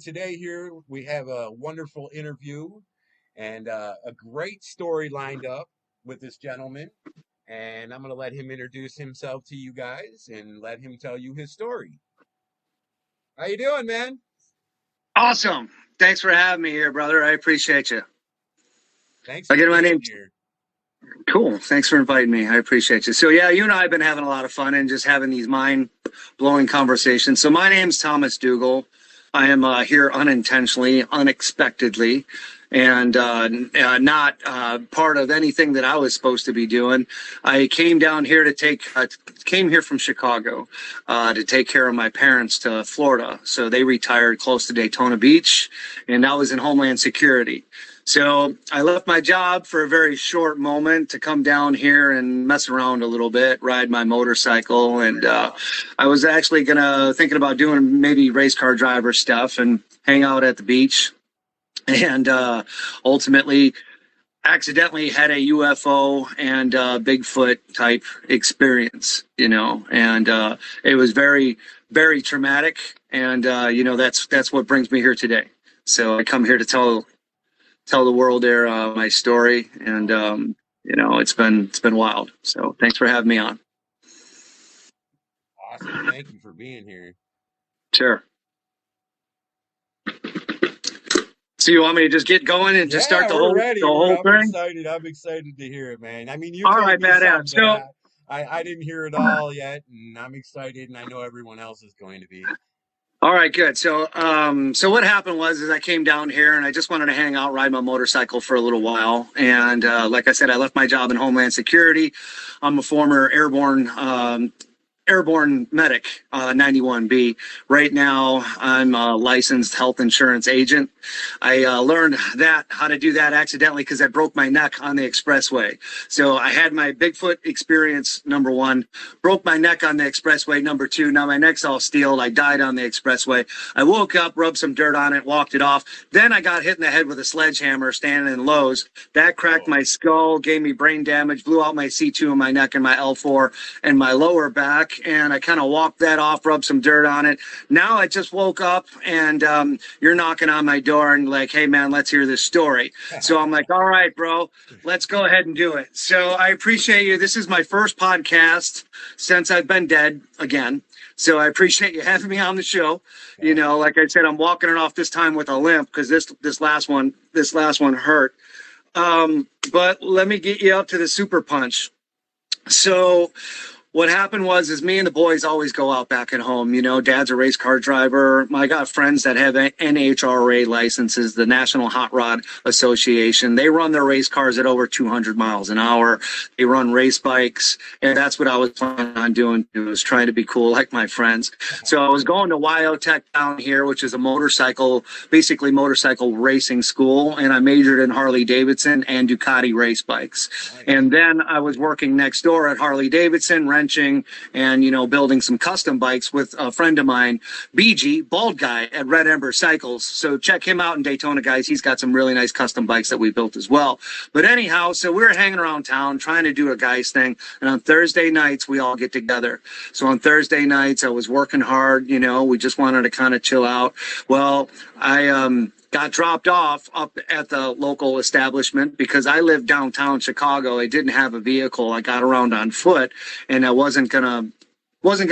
today here we have a wonderful interview and a great story lined up with this gentleman. And I'm going to let him introduce himself to you guys and let him tell you his story. How you doing, man? Awesome. Thanks for having me here, brother. I appreciate you. Thanks for Again, my being name. here. Cool. Thanks for inviting me. I appreciate you. So yeah, you and I have been having a lot of fun and just having these mind-blowing conversations. So my name's Thomas Dougal. I am here unintentionally, unexpectedly, and not part of anything that I was supposed to be doing. I came down here came here from Chicago to take care of my parents to Florida. So they retired close to Daytona Beach, and I was in Homeland Security. So I left my job for a very short moment to come down here and mess around a little bit, ride my motorcycle. And I was actually thinking about doing maybe race car driver stuff and hang out at the beach. And ultimately, accidentally had a UFO and Bigfoot type experience, and it was very, very traumatic. And, that's what brings me here today. So I come here to tell the world there my story, and it's been wild. So thanks for having me on. Awesome. Thank you for being here. Sure. So you want me to just get going and just start the whole thing? I'm excited to hear it, man. I mean, you all told right, me badass. something, but I didn't hear it all yet, and I'm excited, and I know everyone else is going to be. All right, good. So what happened was I came down here and I just wanted to hang out, ride my motorcycle for a little while. And like I said, I left my job in Homeland Security. I'm a former airborne medic, 91B. Right now, I'm a licensed health insurance agent. I learned how to do that accidentally because I broke my neck on the expressway. So I had my Bigfoot experience, number one, broke my neck on the expressway, number two. Now my neck's all steeled. I died on the expressway. I woke up, rubbed some dirt on it, walked it off. Then I got hit in the head with a sledgehammer standing in Lowe's. That cracked my skull, gave me brain damage, blew out my C2 in my neck and my L4 and my lower back. And I kind of walked that off, rubbed some dirt on it. Now I just woke up and you're knocking on my door and like, hey man, let's hear this story. So I'm like, all right, bro, let's go ahead and do it. So I appreciate you. This is my first podcast since I've been dead again. So I appreciate you having me on the show. Like I said, I'm walking it off this time with a limp because this last one hurt. But let me get you up to the super punch. So what happened was me and the boys always go out back at home. Dad's a race car driver. I got friends that have NHRA licenses, the National Hot Rod Association. They run their race cars at over 200 miles an hour. They run race bikes. And that's what I was planning on doing, was trying to be cool like my friends. So I was going to YO-Tech down here, which is basically motorcycle racing school. And I majored in Harley Davidson and Ducati race bikes. And then I was working next door at Harley Davidson, and building some custom bikes with a friend of mine, BG, bald guy at Red Ember Cycles. So check him out in Daytona, guys. He's got some really nice custom bikes that we built as well. But anyhow, so we were hanging around town trying to do a guys thing, and on Thursday nights we all get together. So on Thursday nights I was working hard. We just wanted to kind of chill out. Well, I got dropped off up at the local establishment because I lived downtown Chicago. I didn't have a vehicle. I got around on foot, and I wasn't gonna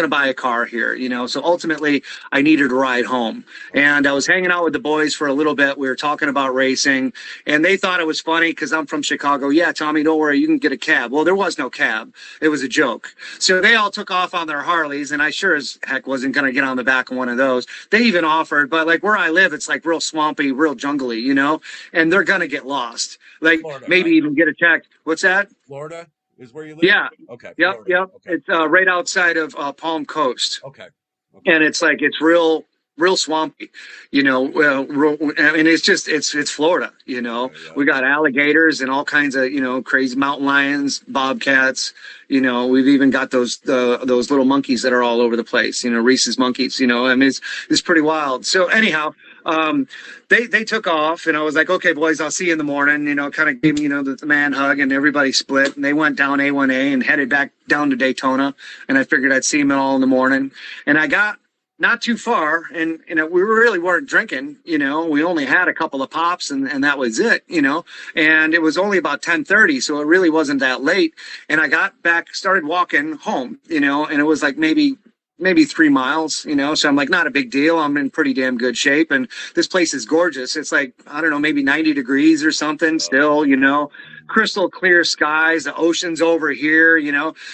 buy a car here, So ultimately, I needed a ride home, and I was hanging out with the boys for a little bit. We were talking about racing, and they thought it was funny because I'm from Chicago. Yeah, Tommy, don't worry, you can get a cab. Well, there was no cab. It was a joke. So they all took off on their Harleys, and I sure as heck wasn't going to get on the back of one of those. They even offered, but like where I live, it's like real swampy, real jungly, and they're going to get lost. Like Florida, maybe right? Even get attacked. What's that? Florida is where you live? Yeah. Okay. Yep. Florida. Yep. Okay. It's right outside of Palm Coast. Okay. And it's real swampy, and it's Florida, Yeah. We got alligators and all kinds of, crazy mountain lions, bobcats, we've even got those little monkeys that are all over the place, Reese's monkeys, it's pretty wild. So anyhow, they took off, and I was like, okay, boys, I'll see you in the morning, kind of gave me, the man hug, and everybody split, and they went down A1A and headed back down to Daytona. And I figured I'd see them all in the morning. And I got not too far, and we really weren't drinking. We only had a couple of pops, and that was it. And it was only about 10:30, so it really wasn't that late. And I got back, started walking home, and it was like maybe 3 miles, so I'm like, not a big deal. I'm in pretty damn good shape. And this place is gorgeous. It's like, I don't know, maybe 90 degrees or something still, crystal clear skies, the ocean's over here,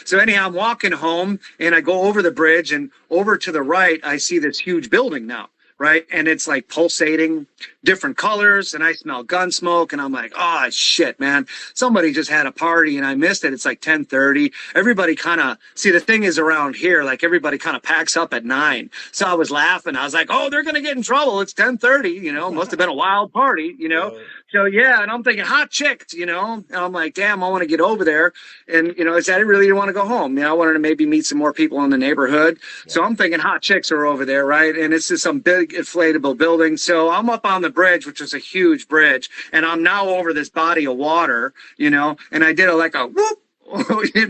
So anyhow, I'm walking home and I go over the bridge, and over to the right, I see this huge building now. Right. And it's like pulsating, different colors, and I smell gun smoke, and I'm like, oh shit, man, somebody just had a party and I missed it. It's like 10:30. Everybody kind of, see, the thing is around here, like everybody kind of packs up at 9. So I was laughing. I was like, oh, they're going to get in trouble. It's 10:30, must have been a wild party, So yeah, and I'm thinking hot chicks, and I'm like, damn, I want to get over there. And, I said, I really didn't want to go home. I wanted to maybe meet some more people in the neighborhood. Yeah. So I'm thinking hot chicks are over there, right? And it's just some big inflatable building. So I'm up on the bridge, which is a huge bridge, and I'm now over this body of water, and I did like a whoop,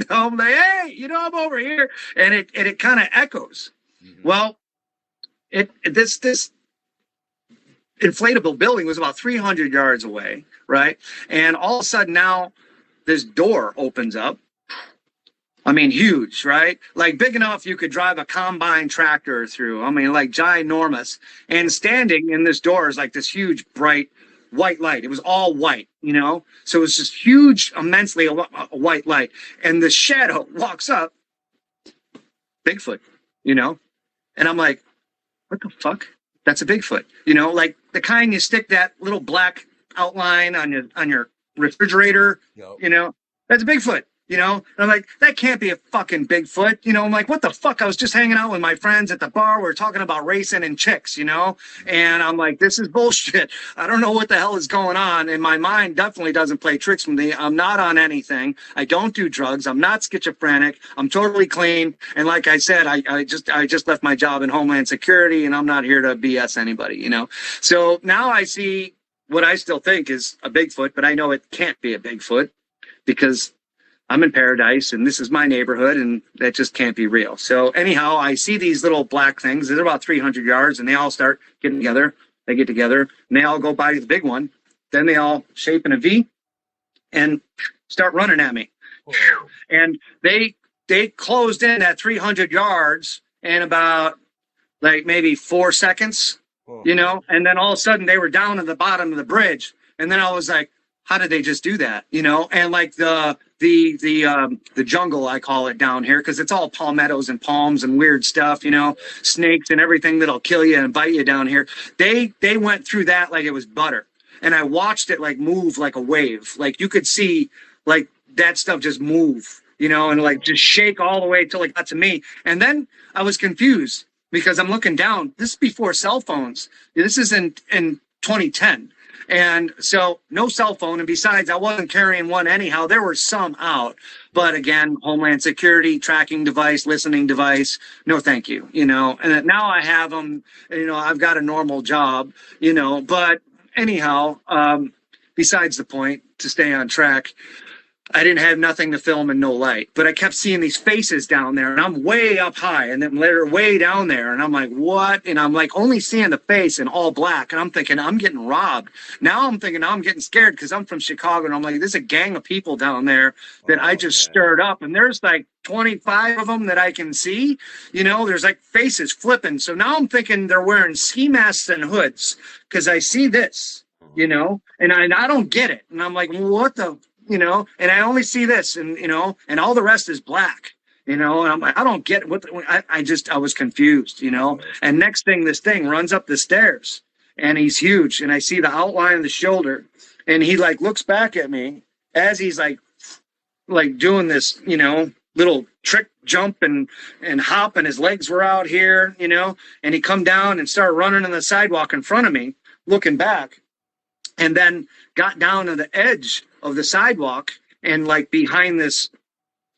I'm like, hey, I'm over here. And it kind of echoes. Mm-hmm. Well, this inflatable building was about 300 yards away, right? And all of a sudden now this door opens up. I mean, huge, right? Like big enough you could drive a combine tractor through. I mean, like ginormous. And standing in this door is like this huge, bright white light. It was all white, So it was just huge, immensely a white light. And the shadow walks up, Bigfoot, And I'm like, what the fuck? That's a Bigfoot, like the kind you stick that little black outline on your refrigerator, yep. That's a Bigfoot, And I'm like, that can't be a fucking Bigfoot, I'm like, what the fuck? I was just hanging out with my friends at the bar. We were talking about racing and chicks, and I'm like, this is bullshit. I don't know what the hell is going on. And my mind definitely doesn't play tricks with me. I'm not on anything. I don't do drugs. I'm not schizophrenic. I'm totally clean. And like I said, I just left my job in Homeland Security, and I'm not here to BS anybody, So now I see what I still think is a Bigfoot, but I know it can't be a Bigfoot because I'm in paradise and this is my neighborhood, and that just can't be real. So anyhow, I see these little black things. They're about 300 yards, and they all start getting together. They get together, and they all go by the big one. Then they all shape in a V and start running at me. Whoa. And they closed in at 300 yards in about like maybe 4 seconds, Whoa. And then all of a sudden they were down at the bottom of the bridge. And then I was like, how did they just do that? And like the jungle, I call it down here, because it's all palmettos and palms and weird stuff, snakes and everything that'll kill you and bite you down here. They went through that like it was butter. And I watched it like move like a wave. Like you could see like that stuff just move, and like just shake all the way till it got to me. And then I was confused because I'm looking down. This is before cell phones. This is in 2010. And so no cell phone. And besides, I wasn't carrying one anyhow. There were some out. But again, Homeland Security, tracking device, listening device. No, thank you. And now I have them. I've got a normal job, but anyhow, besides the point, to stay on track, I didn't have nothing to film and no light, but I kept seeing these faces down there, and I'm way up high, and then later way down there, and I'm like, what? And I'm like only seeing the face in all black, and I'm thinking I'm getting robbed. Now I'm thinking I'm getting scared because I'm from Chicago, and I'm like, there's a gang of people down there that I just stirred up, and there's like 25 of them that I can see. There's like faces flipping. So now I'm thinking they're wearing ski masks and hoods because I see this, and I don't get it, and I'm like, what the? And I only see this, and and all the rest is black, and I'm like, I don't get what I was confused, and next thing, this thing runs up the stairs, and he's huge, and I see the outline of the shoulder, and he like looks back at me as he's like doing this, little trick jump and hop, and his legs were out here, and he come down and started running on the sidewalk in front of me, looking back, and then got down to the edge of the sidewalk and like behind this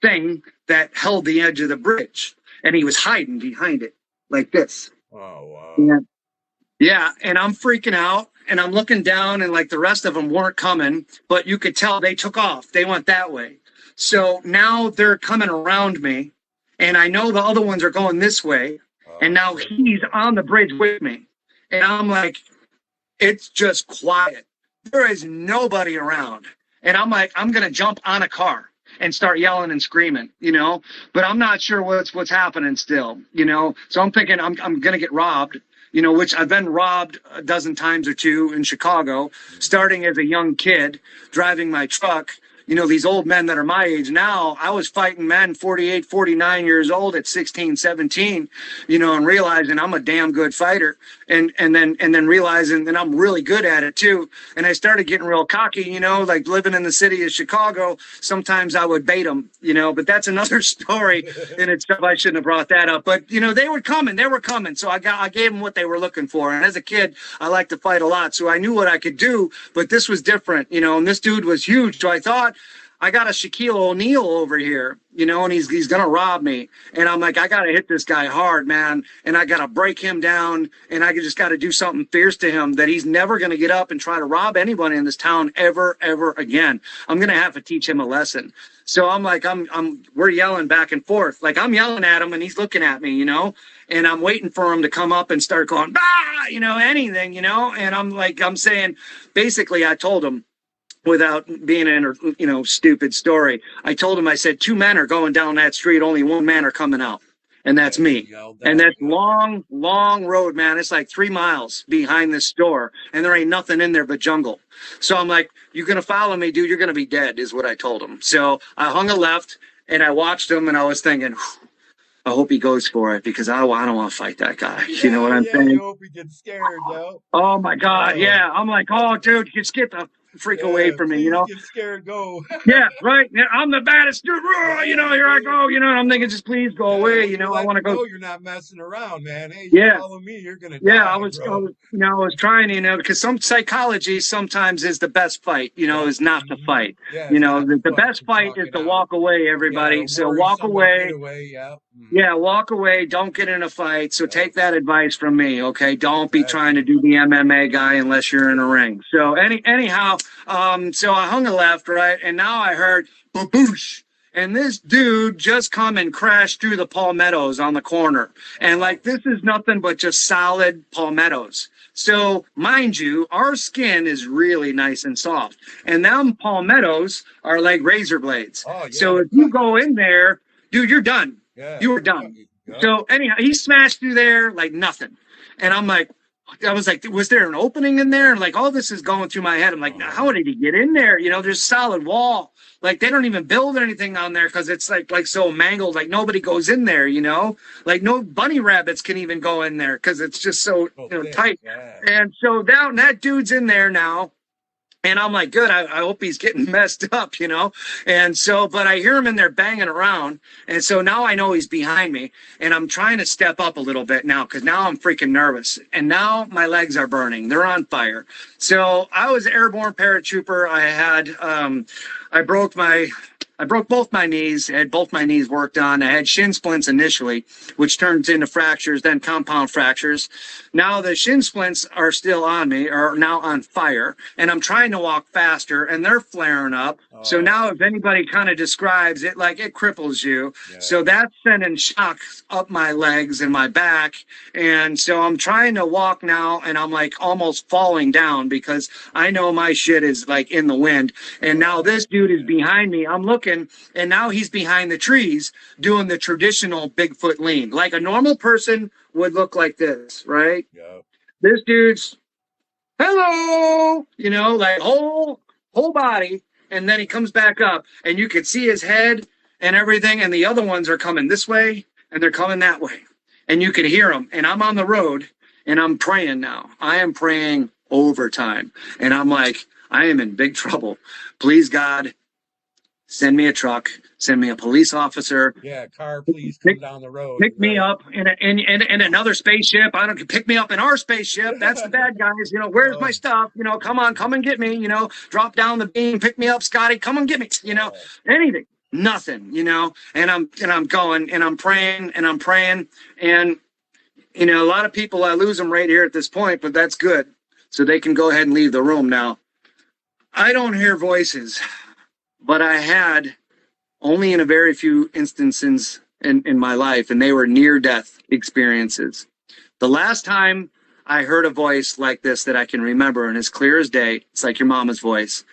thing that held the edge of the bridge, and he was hiding behind it like this. Oh wow. Yeah, and I'm freaking out, and I'm looking down, and like the rest of them weren't coming, but you could tell they took off. They went that way. So now they're coming around me, and I know the other ones are going this way. And now he's on the bridge with me. And I'm like, it's just quiet. There is nobody around. And I'm like, I'm going to jump on a car and start yelling and screaming, you know, but I'm not sure what's happening still, you know? So I'm thinking I'm going to get robbed, you know, which I've been robbed a dozen times or two in Chicago, starting as a young kid, driving my truck. You know, these old men that are my age now, I was fighting men 48, 49 years old at 16, 17, you know, and realizing I'm a damn good fighter and then realizing that I'm really good at it too. And I started getting real cocky, you know, like living in the city of Chicago. Sometimes I would bait them, you know, but that's another story in itself. I shouldn't have brought that up, but you know, they were coming. So I gave them what they were looking for. And as a kid, I liked to fight a lot. So I knew what I could do, but this was different, you know, and this dude was huge. So I thought, I got a Shaquille O'Neal over here, you know, and he's going to rob me. And I'm like, I got to hit this guy hard, man. And I got to break him down. And I just got to do something fierce to him that he's never going to get up and try to rob anybody in this town ever again. I'm going to have to teach him a lesson. So I'm like, we're yelling back and forth. Like I'm yelling at him and he's looking at me, you know, and I'm waiting for him to come up and start going, bah, you know, anything, you know. And I'm saying, basically, I told him, without being a stupid story, I told him, I said, 2 men are going down that street, only 1 man are coming out, and that's me. And that's long road, man. It's like 3 miles behind this store, and there ain't nothing in there but jungle. So I'm like, you're gonna follow me, dude, you're gonna be dead, is what I told him. So I hung a left and I watched him, and I was thinking, I hope he goes for it, because I don't want to fight that guy. You know what I'm saying? You hope he gets scared, yo. Oh my God, yeah. I'm like, oh, dude, just get the freak away from me, you know? Get scared, go. Yeah, right. Yeah, I'm the baddest dude. You know, here I go. You know, I'm thinking, just please go away. You know, I want to go. You're not messing around, man. Hey, you follow me, you're gonna die. I was trying, you know, because some psychology sometimes is the best fight. You know, is not to fight. You know, the best fight is to walk away. Everybody, so walk away. Yeah, walk away. Don't get in a fight. So take that advice from me, okay? Don't be trying to do the MMA guy unless you're in a ring. So anyhow, so I hung a left, right, and now I heard baboosh, and this dude just come and crashed through the palmettos on the corner, and like this is nothing but just solid palmettos. So mind you, our skin is really nice and soft, and them palmettos are like razor blades. So if you go in there, dude, you're done. You were done. So anyhow, he smashed through there like nothing. And I was like, was there an opening in there? And like all this is going through my head. I'm like, how did he get in there? You know, there's a solid wall. Like they don't even build anything on there because it's like so mangled. Like nobody goes in there, you know, like no bunny rabbits can even go in there because it's just so tight. And so down that dude's in there now. And I'm like, good, I hope he's getting messed up, you know? And so, but I hear him in there banging around. And so now I know he's behind me. And I'm trying to step up a little bit now because now I'm freaking nervous. And now my legs are burning. They're on fire. So I was an airborne paratrooper. I broke both my knees, had both my knees worked on. I had shin splints initially, which turns into fractures, then compound fractures. Now the shin splints are still on me, are now on fire, and I'm trying to walk faster, and they're flaring up. So now if anybody kind of describes it, like it cripples you. So that's sending shocks up my legs and my back. And so I'm trying to walk now, and I'm like almost falling down because I know my shit is like in the wind. And now this dude is behind me. I'm looking, and now he's behind the trees doing the traditional Bigfoot lean. Like a normal person would look like this, right? This dude's, hello, you know, like whole body. And then he comes back up, and you can see his head and everything. And the other ones are coming this way, and they're coming that way. And you can hear them. And I'm on the road, and I'm praying now. I am praying overtime. And I'm like, I am in big trouble. Please, God, send me a truck, send me a police officer. Car, please come down the road. Pick me up in another spaceship. Pick me up in our spaceship. That's the bad guys. You know, where's my stuff? You know, come and get me. You know, drop down the beam, pick me up, Scotty. Come and get me. You know, anything, nothing. You know, and I'm going and I'm praying and you know, a lot of people, I lose them right here at this point, but that's good, so they can go ahead and leave the room now. I don't hear voices. But I had, only in a very few instances in my life, and they were near-death experiences. The last time I heard a voice like this that I can remember, and as clear as day, it's like your mama's voice.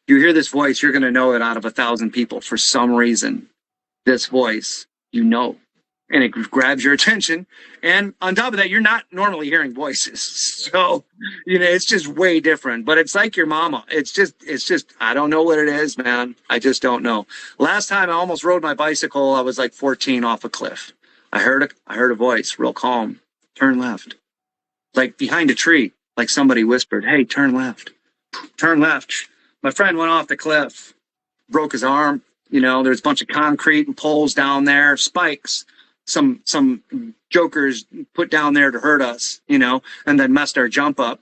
You hear this voice, you're going to know it out of 1,000 people for some reason. This voice, you know, and it grabs your attention. And on top of that, you're not normally hearing voices. So, it's just way different, but it's like your mama. It's just, I don't know what it is, man. I just don't know. Last time I almost rode my bicycle, I was like 14 off a cliff. I heard a voice, real calm. Turn left. Like behind a tree, like somebody whispered, hey, turn left. Turn left. My friend went off the cliff, broke his arm. There's a bunch of concrete and poles down there, spikes, some jokers put down there to hurt us, and then messed our jump up.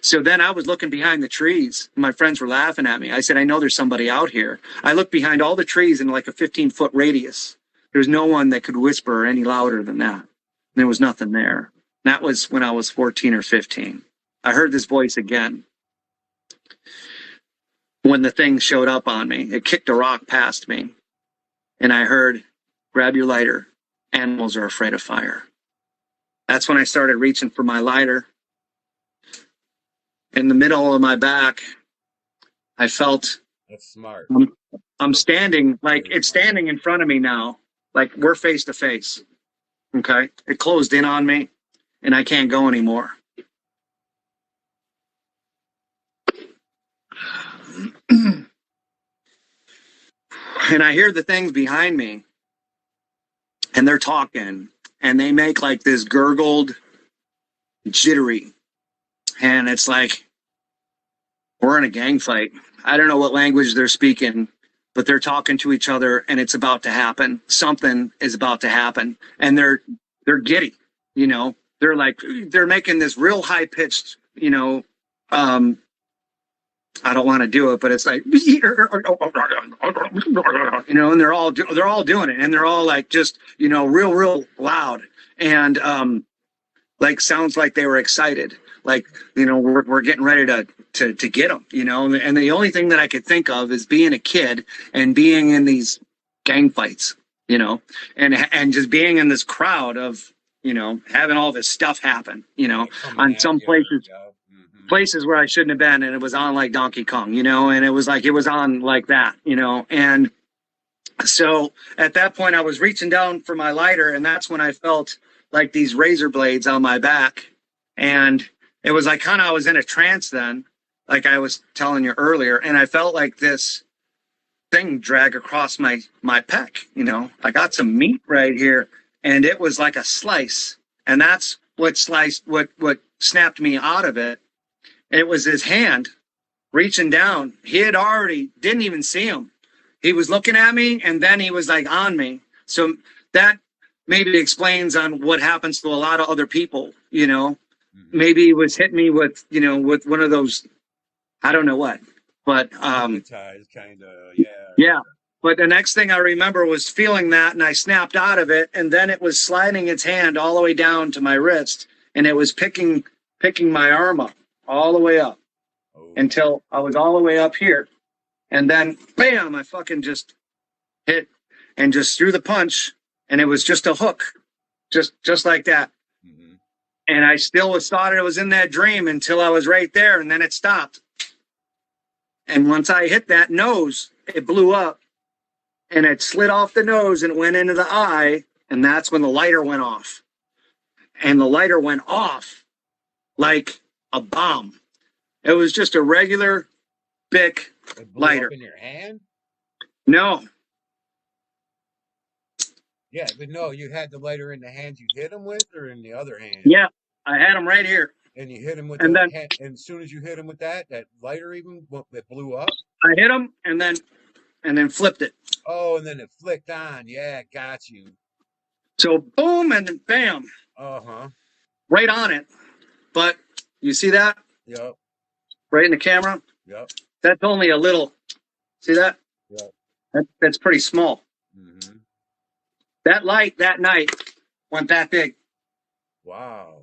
So then I was looking behind the trees. And my friends were laughing at me. I said, I know there's somebody out here. I looked behind all the trees in like a 15-foot radius. There was no one that could whisper any louder than that. There was nothing there. That was when I was 14 or 15. I heard this voice again. When the thing showed up on me, it kicked a rock past me. And I heard, grab your lighter. Animals are afraid of fire. That's when I started reaching for my lighter. In the middle of my back, I felt... That's smart. I'm standing, like it's standing in front of me now. Like we're face to face. Okay? It closed in on me, and I can't go anymore. And I hear the things behind me, and they're talking, and they make like this gurgled, jittery. And it's like, we're in a gang fight. I don't know what language they're speaking, but they're talking to each other, and it's about to happen. Something is about to happen. And they're giddy, They're like, they're making this real high pitched, I don't want to do it, but it's like, and they're all doing it, and they're all like just, real loud, and like sounds like they were excited, like we're getting ready to get them, and the only thing that I could think of is being a kid and being in these gang fights, and just being in this crowd of having all this stuff happen, on some places. Places where I shouldn't have been, and it was on like Donkey Kong, and it was on like that, and so at that point I was reaching down for my lighter, and that's when I felt like these razor blades on my back, and it was like I was in a trance then, like I was telling you earlier, and I felt like this thing drag across my pec, I got some meat right here, and it was like a slice, and that's what snapped me out of it. It was his hand reaching down. He had already, didn't even see him. He was looking at me, and then he was like on me. So that maybe explains on what happens to a lot of other people, Maybe he was hitting me with, with one of those, I don't know what. But kind of, yeah. Yeah. But the next thing I remember was feeling that, and I snapped out of it, and then it was sliding its hand all the way down to my wrist, and it was picking my arm up. All the way up until I was all the way up here. And then, bam, I fucking just hit and just threw the punch. And it was just a hook, just like that. Mm-hmm. And I still thought it was in that dream until I was right there. And then it stopped. And once I hit that nose, it blew up. And it slid off the nose and went into the eye. And that's when the lighter went off. And the lighter went off like a bomb. It was just a regular Bic lighter. Up in your hand? No. Yeah, but no, you had the lighter in the hand you hit him with, or in the other hand? Yeah, I had him right here. And you hit him with and the then, hand, and as soon as you hit him with that lighter it blew up? I hit him and then flipped it. Oh, and then it flicked on. Yeah, got you. So boom, and then bam. Uh-huh. Right on it. But you see that? Yep. Right in the camera? Yep. That's only a little. See that? Yep. That's pretty small. Mm-hmm. That light that night went that big. Wow.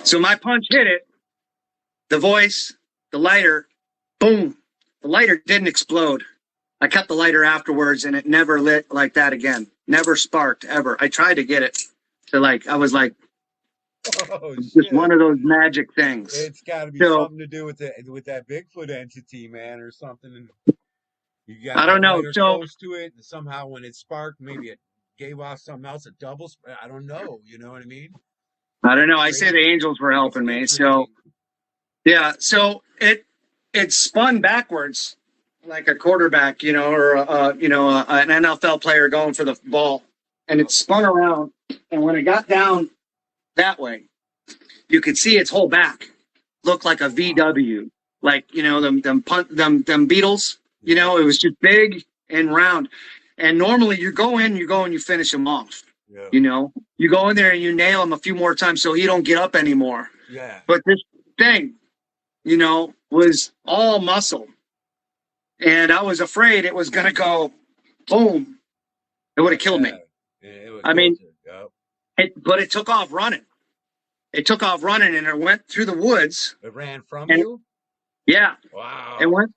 So my punch hit it. The voice, the lighter, boom. The lighter didn't explode. I kept the lighter afterwards, and it never lit like that again. Never sparked ever. I tried to get it to like. I was like, Oh just shit! one of those magic things. It's got to be So something to do with that Bigfoot entity, man, or something. You got I don't that know. lighter So close to it, and somehow when it sparked, maybe it gave off something else, a double. I don't know. You know what I mean? I don't know. I say the Crazy. angels were It's helping me. So interesting. yeah. So it spun backwards like a quarterback, or an NFL player going for the ball, and it spun around. And when it got down that way, you could see its whole back looked like a VW, like them Beatles. It was just big and round. And normally you go and you finish him off. Yeah. You go in there and you nail him a few more times so he don't get up anymore. Yeah. But this thing, was all muscle. And I was afraid it was going to go boom. It would have killed me. I mean, but it took off running. It took off running and it went through the woods. It ran from you? Yeah. Wow. It went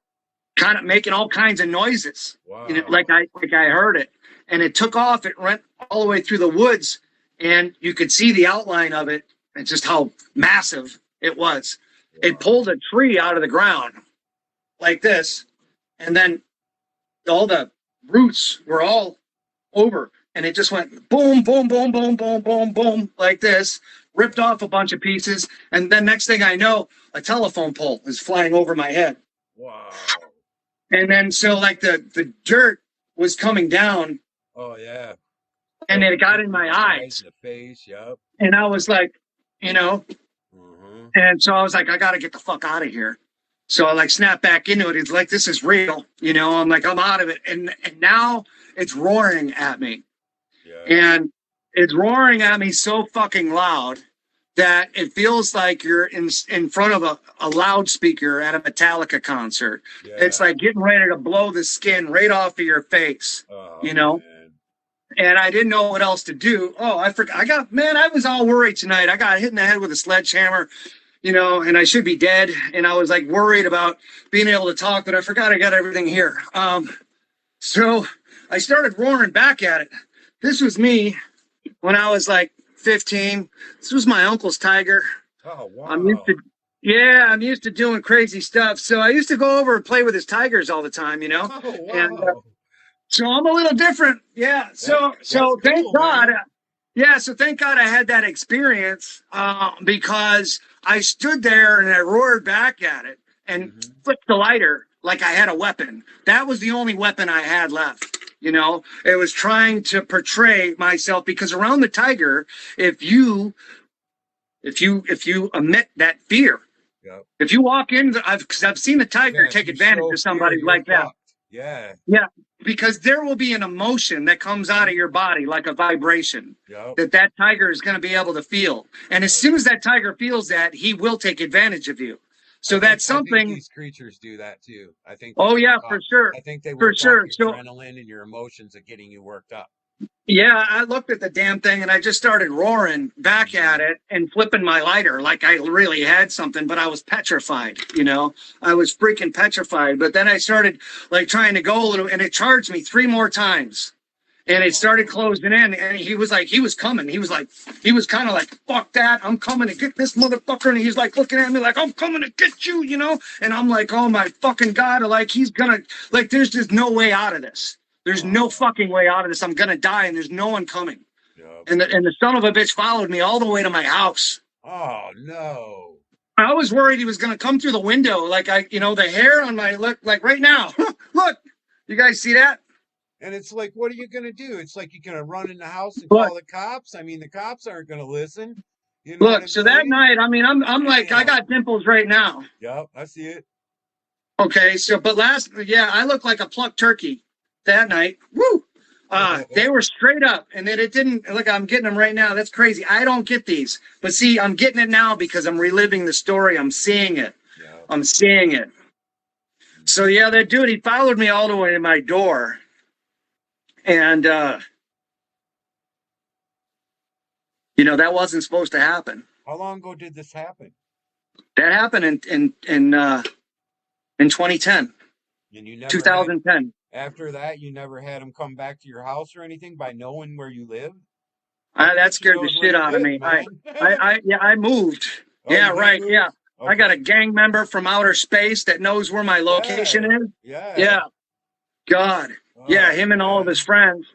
kind of making all kinds of noises. Wow. Like I heard it. And it took off. It went all the way through the woods. And you could see the outline of it and just how massive it was. Wow. It pulled a tree out of the ground like this. And then all the roots were all over. And it just went boom, boom, boom, boom, boom, boom, boom, like this. Ripped off a bunch of pieces. And then next thing I know, a telephone pole is flying over my head. Wow. And then so like the dirt was coming down. Oh, yeah. And it got in my eyes. The face, yep. And I was like, Mm-hmm. And so I was like, I got to get the fuck out of here. So I like snapped back into it. It's like, this is real. I'm like, I'm out of it. And now it's roaring at me. Yeah. And it's roaring at me so fucking loud that it feels like you're in front of a loudspeaker at a Metallica concert. Yeah. It's like getting ready to blow the skin right off of your face, Man. And I didn't know what else to do. Oh, I forgot. I was all worried tonight. I got hit in the head with a sledgehammer, and I should be dead. And I was like worried about being able to talk, but I forgot I got everything here. So I started roaring back at it. This was me when I was like 15. This was my uncle's tiger. Oh, wow. I'm used to doing crazy stuff. So I used to go over and play with his tigers all the time, Oh, wow. And so I'm a little different. Yeah. So thank God. Yeah. So thank God I had that experience because I stood there and I roared back at it and flipped the lighter like I had a weapon. That was the only weapon I had left. It was trying to portray myself because around the tiger, if you emit that fear, if you walk in, I've seen the tiger take advantage of somebody like that. Yeah. Yeah. Because there will be an emotion that comes out of your body like a vibration that tiger is going to be able to feel. And as soon as that tiger feels that, he will take advantage of you. So that's something. I think these creatures do that too. I think. Oh yeah, for sure. I think they work off your adrenaline and your emotions of getting you worked up. Yeah, I looked at the damn thing and I just started roaring back at it and flipping my lighter like I really had something, but I was petrified. I was freaking petrified. But then I started like trying to go a little, and it charged me 3 more times. And it started closing in, and he was coming. He was kind of like, fuck that. I'm coming to get this motherfucker. And he's like looking at me like, I'm coming to get you, And I'm like, oh my fucking God. Like, he's gonna, like, there's just no way out of this. There's no fucking way out of this. I'm gonna die, and there's no one coming. Yep. And the son of a bitch followed me all the way to my house. Oh no. I was worried he was gonna come through the window. Like the hair on my look, like right now. Look, you guys see that? And it's like, what are you going to do? It's like you're going to run in the house and call the cops. I mean, the cops aren't going to listen. Look, so that night, I mean, I'm like, I got dimples right now. Yep, I see it. Okay, so, but I looked like a plucked turkey that night. Woo! They were straight up, and then it didn't, look, I'm getting them right now. That's crazy. I don't get these. But see, I'm getting it now because I'm reliving the story. I'm seeing it. Yep. I'm seeing it. So, yeah, that dude, he followed me all the way to my door. And, that wasn't supposed to happen. How long ago did this happen? That happened in 2010. And you never 2010. After that, you never had him come back to your house or anything by knowing where you lived? I That think he scared the knows where shit you out of live, me. man. Yeah, I moved. Oh, Yeah, you did right. move? Yeah. I got Okay. a gang member from outer space that knows where my location Yeah. is. Yeah. Yeah. God. Yeah, Oh, him and all of his man. friends.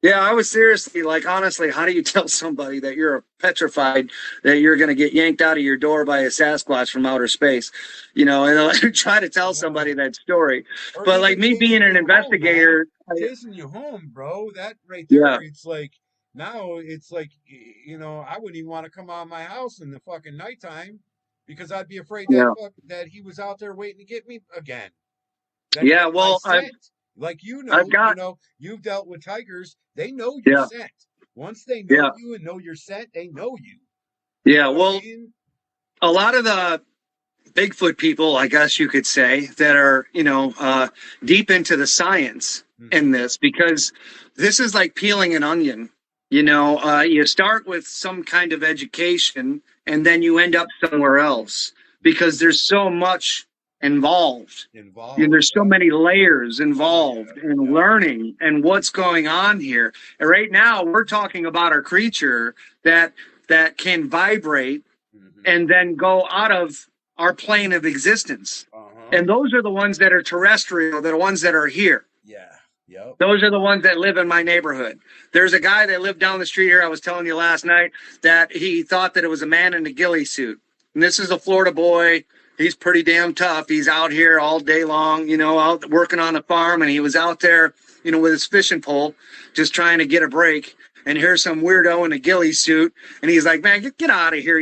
Yeah, I was seriously like, honestly, how do you tell somebody that you're petrified that you're going to get yanked out of your door by a Sasquatch from outer space? You know, and I try to tell somebody Oh. that story. Or But like even me being chasing an you home, man. investigator, Chasing you home, bro. That right yeah, there, it's like now it's like I wouldn't even want to come out of my house in the fucking nighttime because I'd be afraid yeah, that he was out there waiting to get me again. That yeah. my Well, scent, like I've got, you've dealt with tigers. They know your yeah, scent. Once they know yeah, you and know your scent, they know you. You yeah. know what I Well, mean? a lot of the Bigfoot people, I guess you could say, that are, deep into the science in Hmm. this, because this is like peeling an onion. You start with some kind of education and then you end up somewhere else because there's so much involved. Involved, There's so yeah. many layers Oh involved yeah, in yeah. learning and what's going on here. And right now, we're talking about a creature that can vibrate Hmm. and then go out of our plane of existence. Uh-huh. And those are the ones that are terrestrial, they're the ones that are here. Yeah. Yep. Those are the ones that live in my neighborhood. There's a guy that lived down the street here. I was telling you last night that he thought that it was a man in a ghillie suit. And this is a Florida boy. He's pretty damn tough. He's out here all day long, out working on the farm. And he was out there, with his fishing pole, just trying to get a break. And here's some weirdo in a ghillie suit. And he's like, man, get out of here.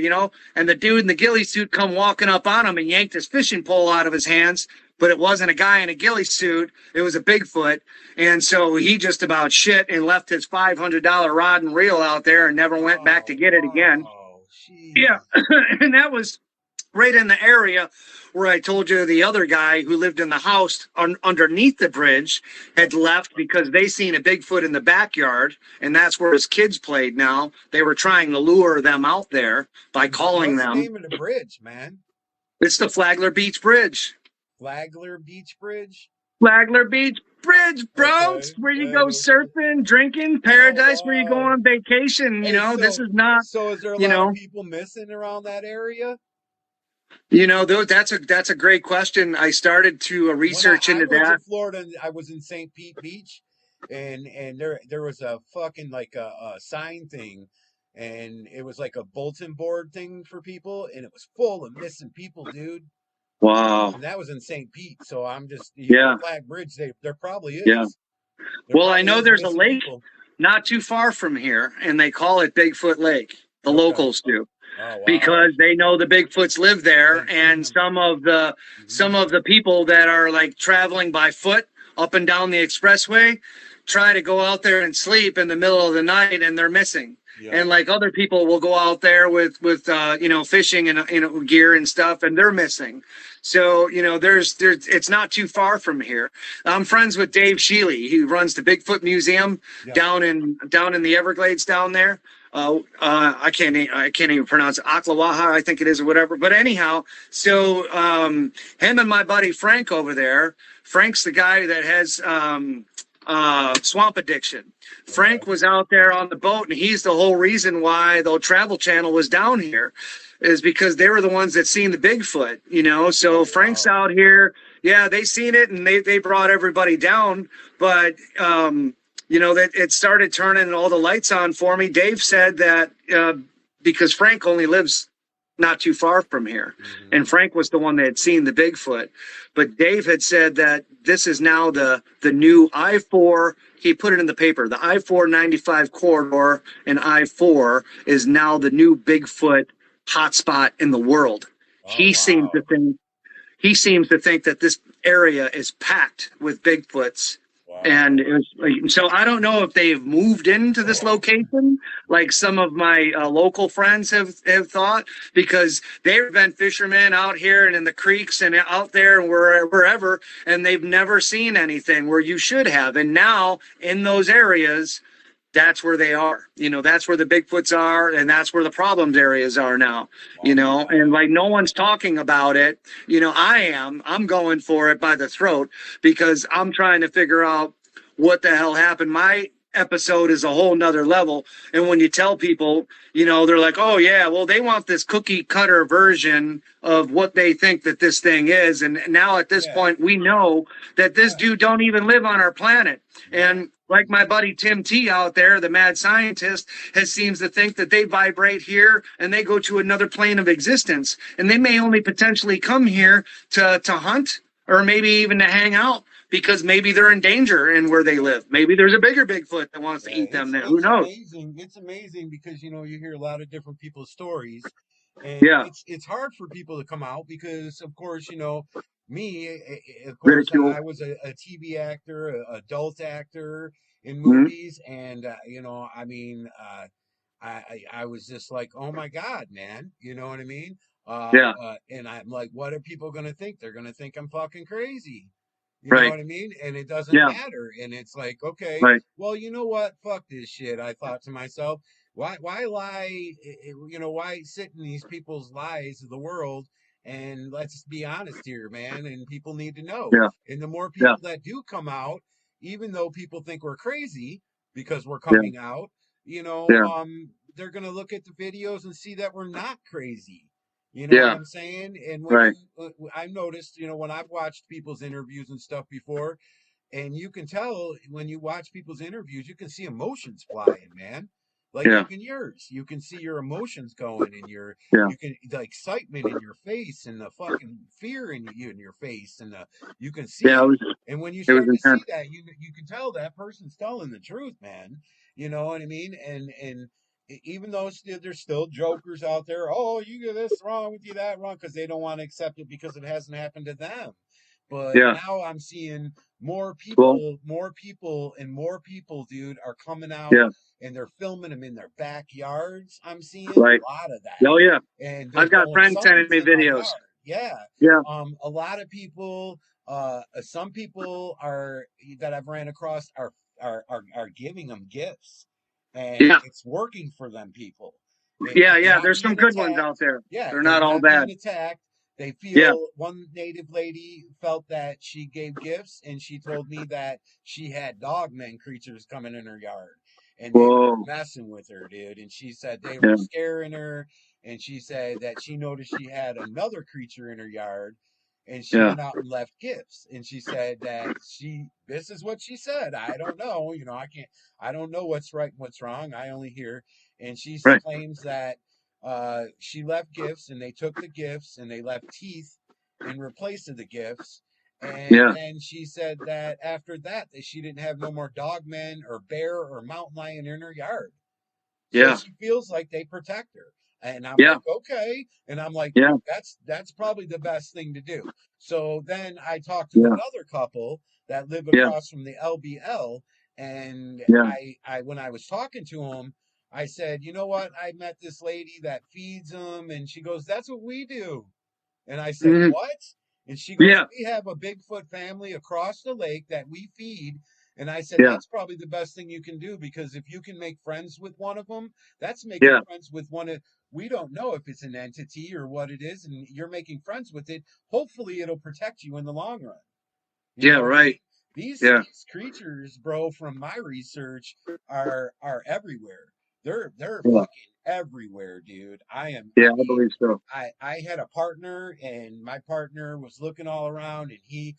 And the dude in the ghillie suit come walking up on him and yanked his fishing pole out of his hands. But it wasn't a guy in a ghillie suit. It was a Bigfoot. And so he just about shit and left his $500 rod and reel out there and never went back to Oh get it again. wow. Yeah. Jeez. And that was right in the area where I told you the other guy who lived in the house underneath the bridge had left because they seen a Bigfoot in the backyard, and that's where his kids played now. They were trying to lure them out there by calling What's the them. name of the bridge, man? It's the Flagler Beach Bridge. Flagler Beach Bridge? Flagler Beach Bridge, bro. It's Okay. where you Yeah, go no shit. surfing, drinking, Oh paradise, where you go wow. on vacation. Hey, This so is not, so is there a you lot of know, people missing around that area? that's a great question. I started to When I, research I into went to that. Florida, I was in St. Pete Beach, and there was a fucking like a sign thing, and it was like a bulletin board thing for people, and it was full of missing people, dude. Wow. And that was in St. Pete, so I'm just Yeah. Flag Bridge. There probably Yeah. is. There Well, I probably know is there's a missing lake people. not too far from here, and they call it Bigfoot Lake. The Okay. locals do, Oh wow. because they know the Bigfoots live there, They've seen and them. some Hmm. of the people that are like traveling by foot up and down the expressway try to go out there and sleep in the middle of the night, and they're missing. Yep. And like other people will go out there with fishing and gear and stuff, and they're missing. So there's it's not too far from here. I'm friends with Dave Shealy. He runs the Bigfoot Museum Yep. down in the Everglades down there. I can't even pronounce it. Aklawaha, I think it is, or whatever. But anyhow, so him and my buddy Frank over there. Frank's the guy that has swamp addiction. Okay. Frank was out there on the boat, and he's the whole reason why the Travel Channel was down here, is because they were the ones that seen the Bigfoot. So Oh Frank's wow. out here. Yeah, they seen it, and they brought everybody down. But that it started turning all the lights on for me. Dave said that because Frank only lives not too far from here, Hmm. and Frank was the one that had seen the Bigfoot. But Dave had said that this is now the new I-4. He put it in the paper. The I-495 corridor and I-4 is now the new Bigfoot hotspot in the world. Oh He seems to wow. think he seems to think that this area is packed with Bigfoots. And Wow. it was like, so I don't know if they've moved into this location, like some of my local friends have thought, because they've been fishermen out here and in the creeks and out there and wherever, and they've never seen anything where you should have. And now in those areas, that's where they are. That's where the Bigfoots are, and that's where the problems areas are now. Oh my And God. like no one's talking about it. I'm going for it by the throat because I'm trying to figure out what the hell happened. My episode is a whole nother level. And when you tell people, they're like, oh yeah, well, they want this cookie cutter version of what they think that this thing is. And now at this Yeah. point, we know that this Yeah. dude don't even live on our planet. No. And like my buddy Tim T out there, the mad scientist, seems to think that they vibrate here and they go to another plane of existence. And they may only potentially come here to hunt or maybe even to hang out because maybe they're in danger in where they live. Maybe there's a bigger Bigfoot that wants to Yeah, eat them there. Who it's knows? amazing. It's amazing because you hear a lot of different people's stories, and Yeah. it's hard for people to come out because, of course, me, of course, Ridicule. I was a TV actor, adult actor in Mm-hmm. movies, and I was just like, oh my God, man, you know what I mean? Yeah. And I'm like, what are people gonna think? They're gonna think I'm fucking crazy. You know Right. what I mean? And it doesn't Yeah. matter. And it's like, okay, Right. well, you know what? Fuck this shit. I thought to myself, why lie? Why sit in these people's lies of the world? And let's be honest here, man. And people need to know. Yeah. And the more Yeah. people that do come out, even though people think we're crazy because we're Yeah. coming out, Yeah. they're gonna look at the videos and see that we're not crazy. You know what Yeah. I'm saying? And when Right. I noticed, when I've watched people's interviews and stuff before, and you can tell when you watch people's interviews, you can see emotions flying, man. Like Yeah. even yours, you can see your emotions going, and Yeah. you can the excitement in your face, and the fucking fear in your face, and you can see Yeah. it. And when you It was start to see intense. that, you can tell that person's telling the truth, man. You know what I mean? And even though there's still jokers out there, oh, you get this wrong with you, that wrong, because they don't want to accept it because it hasn't happened to them. But Yeah. now I'm seeing Well. and more people, dude, are coming out Yeah. and they're filming them in their backyards. I'm seeing a Right. lot of that. Oh yeah. And they're I've got going, friends sending something's me in my videos. yard. Yeah. Yeah. A lot of people, some people are that I've ran across are giving them gifts, and Yeah. it's working for them people. Yeah. They're Yeah. not There's some being good ones out attacked. there. Yeah, They're they're not all not being bad. attacked. They Yeah. feel one native lady felt that she gave gifts, and she told me that she had dogmen creatures coming in her yard, and they were Whoa. messing with her, dude. And she said they were Yeah. scaring her, and she said that she noticed she had another creature in her yard, and she Yeah. went out and left gifts. And she said that this is what she said. I don't know, I don't know what's right and what's wrong. I only hear. And she Right. claims that she left gifts, and they took the gifts and they left teeth in replace of the gifts. And Yeah. then she said that after that she didn't have no more dogmen or bear or mountain lion in her yard. So Yeah. she feels like they protect her. And I'm Yeah. like, okay. And I'm like, Yeah. that's probably the best thing to do. So then I talked to Yeah. another couple that live Yeah. across from the LBL, and Yeah. I when I was talking to them, I said, you know what? I met this lady that feeds them, and she goes, that's what we do. And I said, Mhm. what? And she goes, Yeah. we have a Bigfoot family across the lake that we feed. And I said, Yeah. that's probably the best thing you can do, because if you can make friends with one of them, that's making Yeah. friends with one of, we don't know if it's an entity or what it is, and you're making friends with it. Hopefully it'll protect you in the long run. You Yeah. know what I mean? Right. Yeah. These creatures, bro, from my research, are everywhere. They're Yeah. fucking everywhere, dude. I Yeah. I mean, believe so. I had a partner, and my partner was looking all around, and he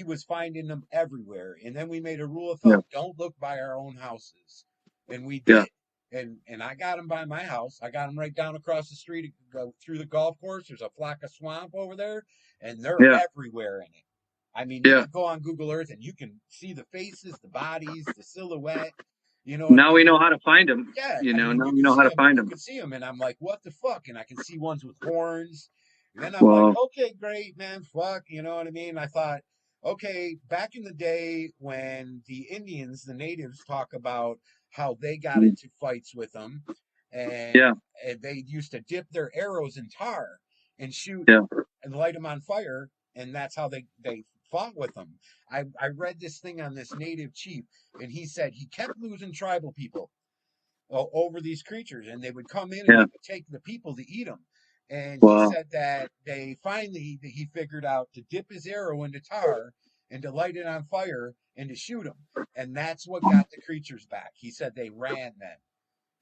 was finding them everywhere. And then we made a rule of Yeah. thumb: don't look by our own houses. And we Yeah. did. And I got them by my house. I got them right down across the street, go through the golf course. There's a flock of swamp over there, and they're Yeah. everywhere in it. I mean, you Yeah. can go on Google Earth and you can see the faces, the bodies, the silhouette. You know what I Now we mean? know how to find them. Yeah, You I know. mean, Now we know how to find you them. can see them, and I'm like, what the fuck? And I can see ones with horns. And then I'm like, Well. okay, great, man, fuck, you know what I mean? I thought, okay, back in the day when the Indians, the natives, talk about how they got into fights with them, and, Yeah. and they used to dip their arrows in tar and shoot Yeah. and light them on fire, and that's how they fought with them. I read this thing on this native chief, and he said he kept losing tribal people. over these creatures, and they would come in and they Yeah. would take the people to eat them. And he Wow. said that he figured out to dip his arrow into tar and to light it on fire and to shoot them, and that's what got the creatures back. He said they ran then.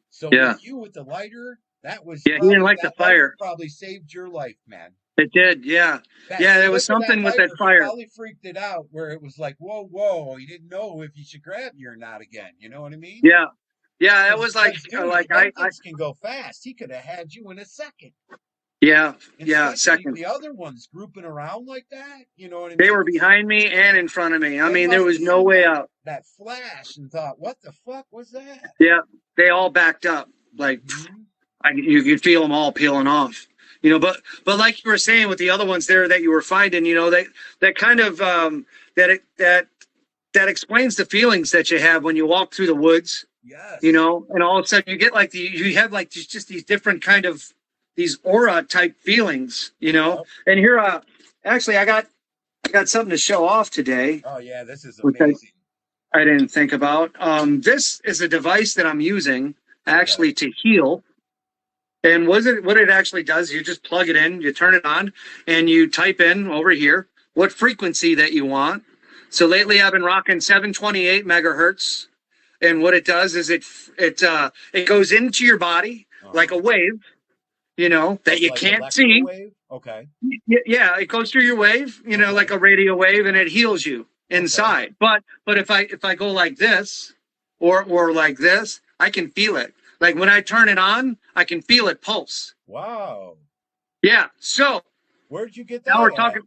So with Yeah. you with the lighter, Yeah. He didn't like the that lighter fire. probably saved your life, man. It did. Yeah. That Yeah. There was flick of that something with that lighter fire. probably freaked it out, where it was like, whoa, whoa, he didn't know if he should grab you or not again. You know what I mean? Yeah. Yeah. It was Because, dude, them I, things can go fast. He could have had you in a second. yeah. And Yeah. especially Second. the other ones grouping around like that. You know what I They mean? were behind me and in front of me. I They mean, there must was have no seen way out. that flash and thought, what the fuck was that? Yeah. They all backed up. Like, Mm-hmm. you could feel them all peeling off. But like you were saying with the other ones there that you were finding, that kind of that explains the feelings that you have when you walk through the woods, Yes. and all of a sudden you get like you have like just these different kind of these aura type feelings. Yep. And here, actually, I got something to show off today, Oh yeah, this is which amazing. I didn't think about. This is a device that I'm using actually to heal. And what it actually does, you just plug it in, you turn it on, and you type in over here what frequency that you want. So lately I've been rocking 728 megahertz. And what it does is it goes into your body like a wave, that you Like can't electro see. wave? Okay. Yeah, it goes through your wave, like a radio wave, and it heals you inside. But if I go like this or like this, I can feel it. Like when I turn it on, I can feel it pulse. Wow. Yeah. So Where'd you get now that we're at? talking.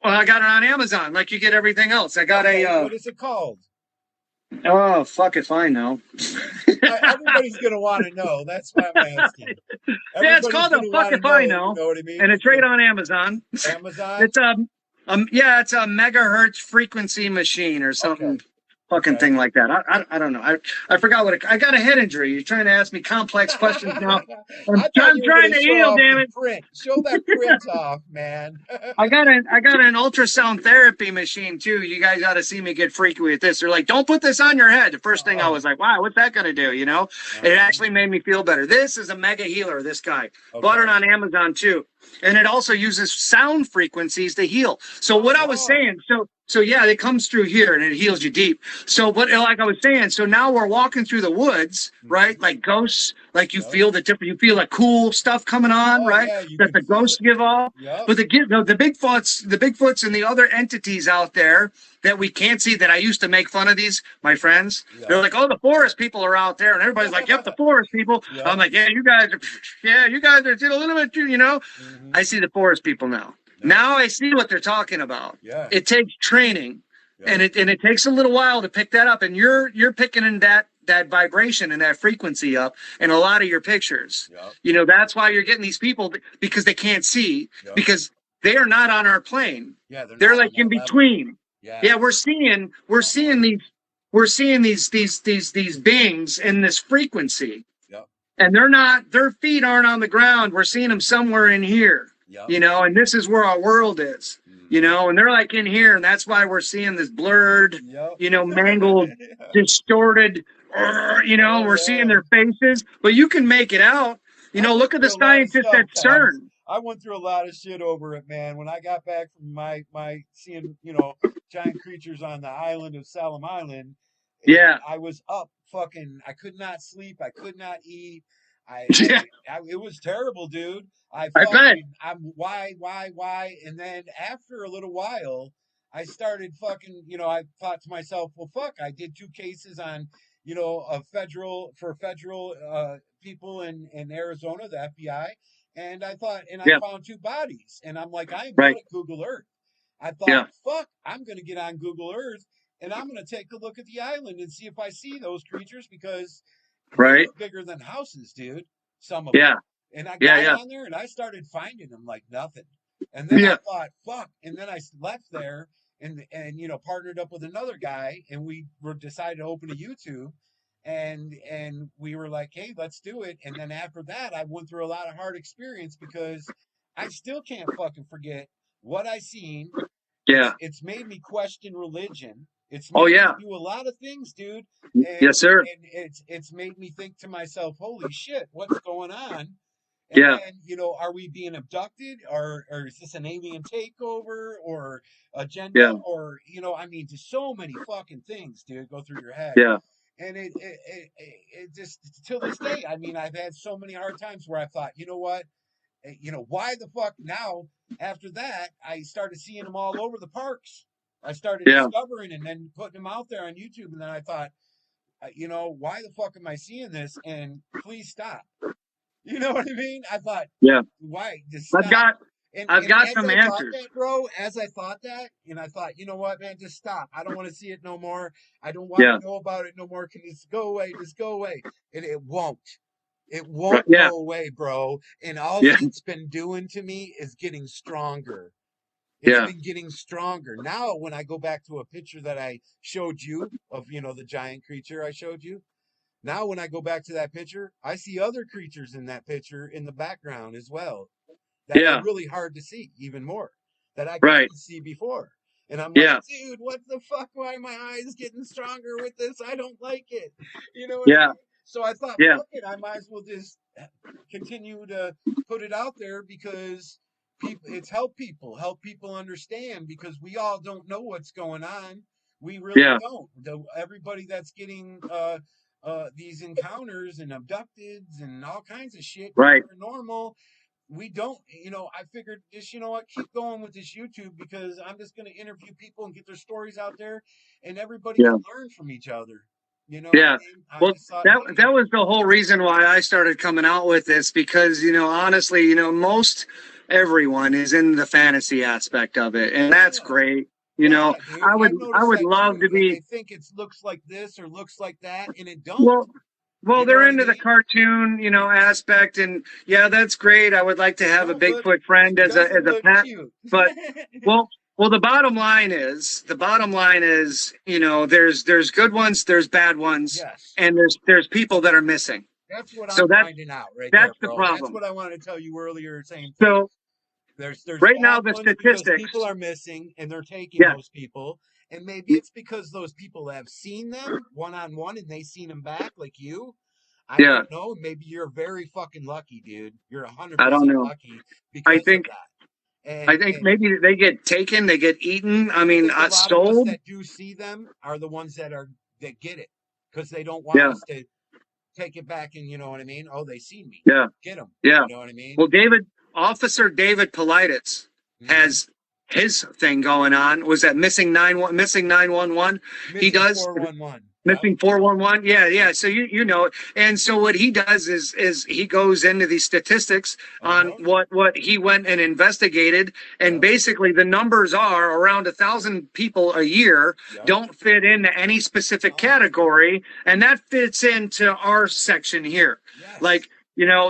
Well, I got it on Amazon, like you get everything else. I got What is it called? Oh, fuck if I know. Everybody's gonna want to know. That's why I'm asking. Yeah, it's called a fuck if I know. You know what I mean? And it's right on Amazon. Amazon. It's it's a megahertz frequency machine or something. Okay. Fucking thing like that. I don't know. I forgot I got a head injury. You're trying to ask me complex questions now. I'm trying to heal, damn it. Print. Show that print off, man. I got an ultrasound therapy machine too. You guys got to see me get freaky with this. They're like, don't put this on your head. The first thing I was like, wow, what's that gonna do? It actually made me feel better. This is a mega healer. This guy bought it on Amazon too, and it also uses sound frequencies to heal. So what I was saying, so yeah, it comes through here and it heals you deep. So, but like I was saying, so now we're walking through the woods, right? Like ghosts, like you feel you feel like cool stuff coming on, right? Yeah, that the ghosts give off. Yep. But the Bigfoots and the other entities out there that we can't see, that I used to make fun of these, my friends. Yep. They're like, oh, the forest people are out there. And everybody's like, yep, the forest people. Yep. I'm like, yeah, you guys are a little bit, Mm-hmm. I see the forest people now. Now I see what they're talking about. Yeah. It takes training, and it takes a little while to pick that up. And you're picking in that vibration and that frequency up in a lot of your pictures. Yep. That's why you're getting these people, because they can't see, because they are not on our plane. Yeah, they're like in between. Yeah. Yeah, we're seeing these beings in this frequency. Yep. And their feet aren't on the ground. We're seeing them somewhere in here. Yep. And this is where our world is, and they're like in here, and that's why we're seeing this blurred, mangled, distorted, we're seeing their faces, but you can make it out. Look at the scientists at CERN. I went through a lot of shit over it, man. When I got back from my seeing, giant creatures on the island of Salem Island, I was up fucking, I could not sleep, I could not eat. It was terrible, dude. I bet. Why? And then after a little while, I started fucking, I thought to myself, well, fuck, I did 2 cases on, federal people in Arizona, the FBI. And I thought, I found 2 bodies. And I'm like, I am good at Google Earth. I thought, fuck, I'm going to get on Google Earth and I'm going to take a look at the island and see if I see those creatures, because they're bigger than houses, dude. Some of them. And I got on there and I started finding them like nothing. And then I thought, fuck. And then I left there and partnered up with another guy, and we decided to open a YouTube, and we were like, hey, let's do it. And then after that, I went through a lot of hard experience, because I still can't fucking forget what I seen. Yeah. It's made me question religion. It's Oh, made me yeah. do a lot of things, dude. Yes, sir. And it's made me think to myself, holy shit, what's going on? And Yeah. then, are we being abducted, or is this an alien takeover or agenda, Yeah. or, I mean, just so many fucking things, dude, go through your head. Yeah. And it just, till this day, I mean, I've had so many hard times where I thought, you know what? Why the fuck now? After that, I started seeing them all over the parks. I started Yeah. discovering and then putting them out there on YouTube. And then I thought, why the fuck am I seeing this? And please stop. You know what I mean? I thought, Yeah. why? Just I've stop. got And I've and got as some I thought answers. that, bro, as I thought that, and I thought, you know what, man, just stop. I don't want to see it no more. I don't want Yeah. to know about it no more. Can you just go away? Just go away. And it won't. It Right. won't Yeah. go away, bro. And all Yeah. it's been doing to me is getting stronger. It's Yeah. been getting stronger. Now, when I go back to a picture that I showed you of, the giant creature I showed you, now when I go back to that picture, I see other creatures in that picture in the background as well that are Yeah. really hard to see, even more, that I Right. couldn't see before. And I'm like, Yeah. dude, what the fuck? Why are my eyes getting stronger with this? I don't like it. You know what I Yeah. mean? So I thought, Yeah. fuck it, I might as well just continue to put it out there, because help people understand, because we all don't know what's going on. We really Yeah. don't. Everybody that's getting these encounters and abducted and all kinds of shit, Right. paranormal, we don't, I figured just, what, keep going with this YouTube, because I'm just going to interview people and get their stories out there, and everybody Yeah. can learn from each other. You know what I Yeah. mean? I Well, just thought, that hey, was the whole reason why I started coming out with this, because, honestly, most everyone is in the fantasy aspect of it, and that's yeah, great. yeah, dude, I would I've I noticed would that love too. to They be think it looks like this or looks like that, and it don't. well. Well, You know they're what I into the mean? cartoon, aspect, and yeah, that's great. I would like to have a No, but Bigfoot friend it as doesn't a look pet, cute. but well, the bottom line is, there's good ones, there's bad ones, Yes. and there's people that are missing. That's what So I'm finding out right there, that's the bro. That's problem. what I wanted to tell you earlier. Same thing. So There's right now bad the ones because people statistics, are missing and they're taking yeah, those people. And maybe it's because those people have seen them one on one and they seen them back, like you. I yeah, don't know. Maybe you're very fucking lucky, dude. You're I don't 100% know. lucky I because of think that. I think And maybe they get taken, they get eaten. I I mean, think a lot of us sold. that do see them are the ones that get it, because they don't want Yeah, us to take it back, and you know what I mean? Oh, they seen me. yeah. Get them. Yeah. You know what I mean? Well, Officer David Politis Hmm. has his thing going on. Was that missing 911? He Missing does 411. Yep. missing 411. Yeah, yeah. Yep. So you know it. And so what he does is he goes into these statistics on Uh-huh. what he went and investigated, and Yep. basically the numbers are around 1,000 people a year Yep. don't fit into any specific No. category, and that fits into our section here. Yes. Like,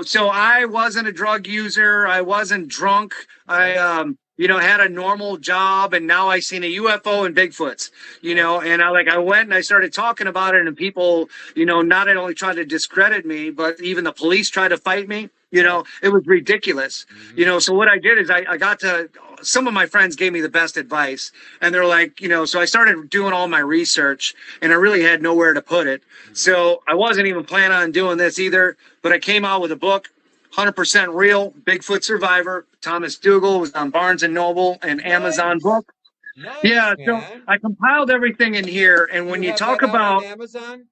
so I wasn't a drug user. I wasn't drunk. I, Yep. had a normal job, and now I seen a UFO and Bigfoots, Yep. and I went and I started talking about it, and people, not only tried to discredit me, but even the police tried to fight me. Yep. It was ridiculous. Hmm. So what I did is I got to, some of my friends gave me the best advice, and they're like, so I started doing all my research, and I really had nowhere to put it. Hmm. So I wasn't even planning on doing this either, but I came out with a book, 100% real, Bigfoot Survivor. Thomas Dougal was on Barnes and Noble and Amazon Nice. book. Nice, Yeah, so man. I compiled everything in here, and when You you have talk that out on about, Amazon?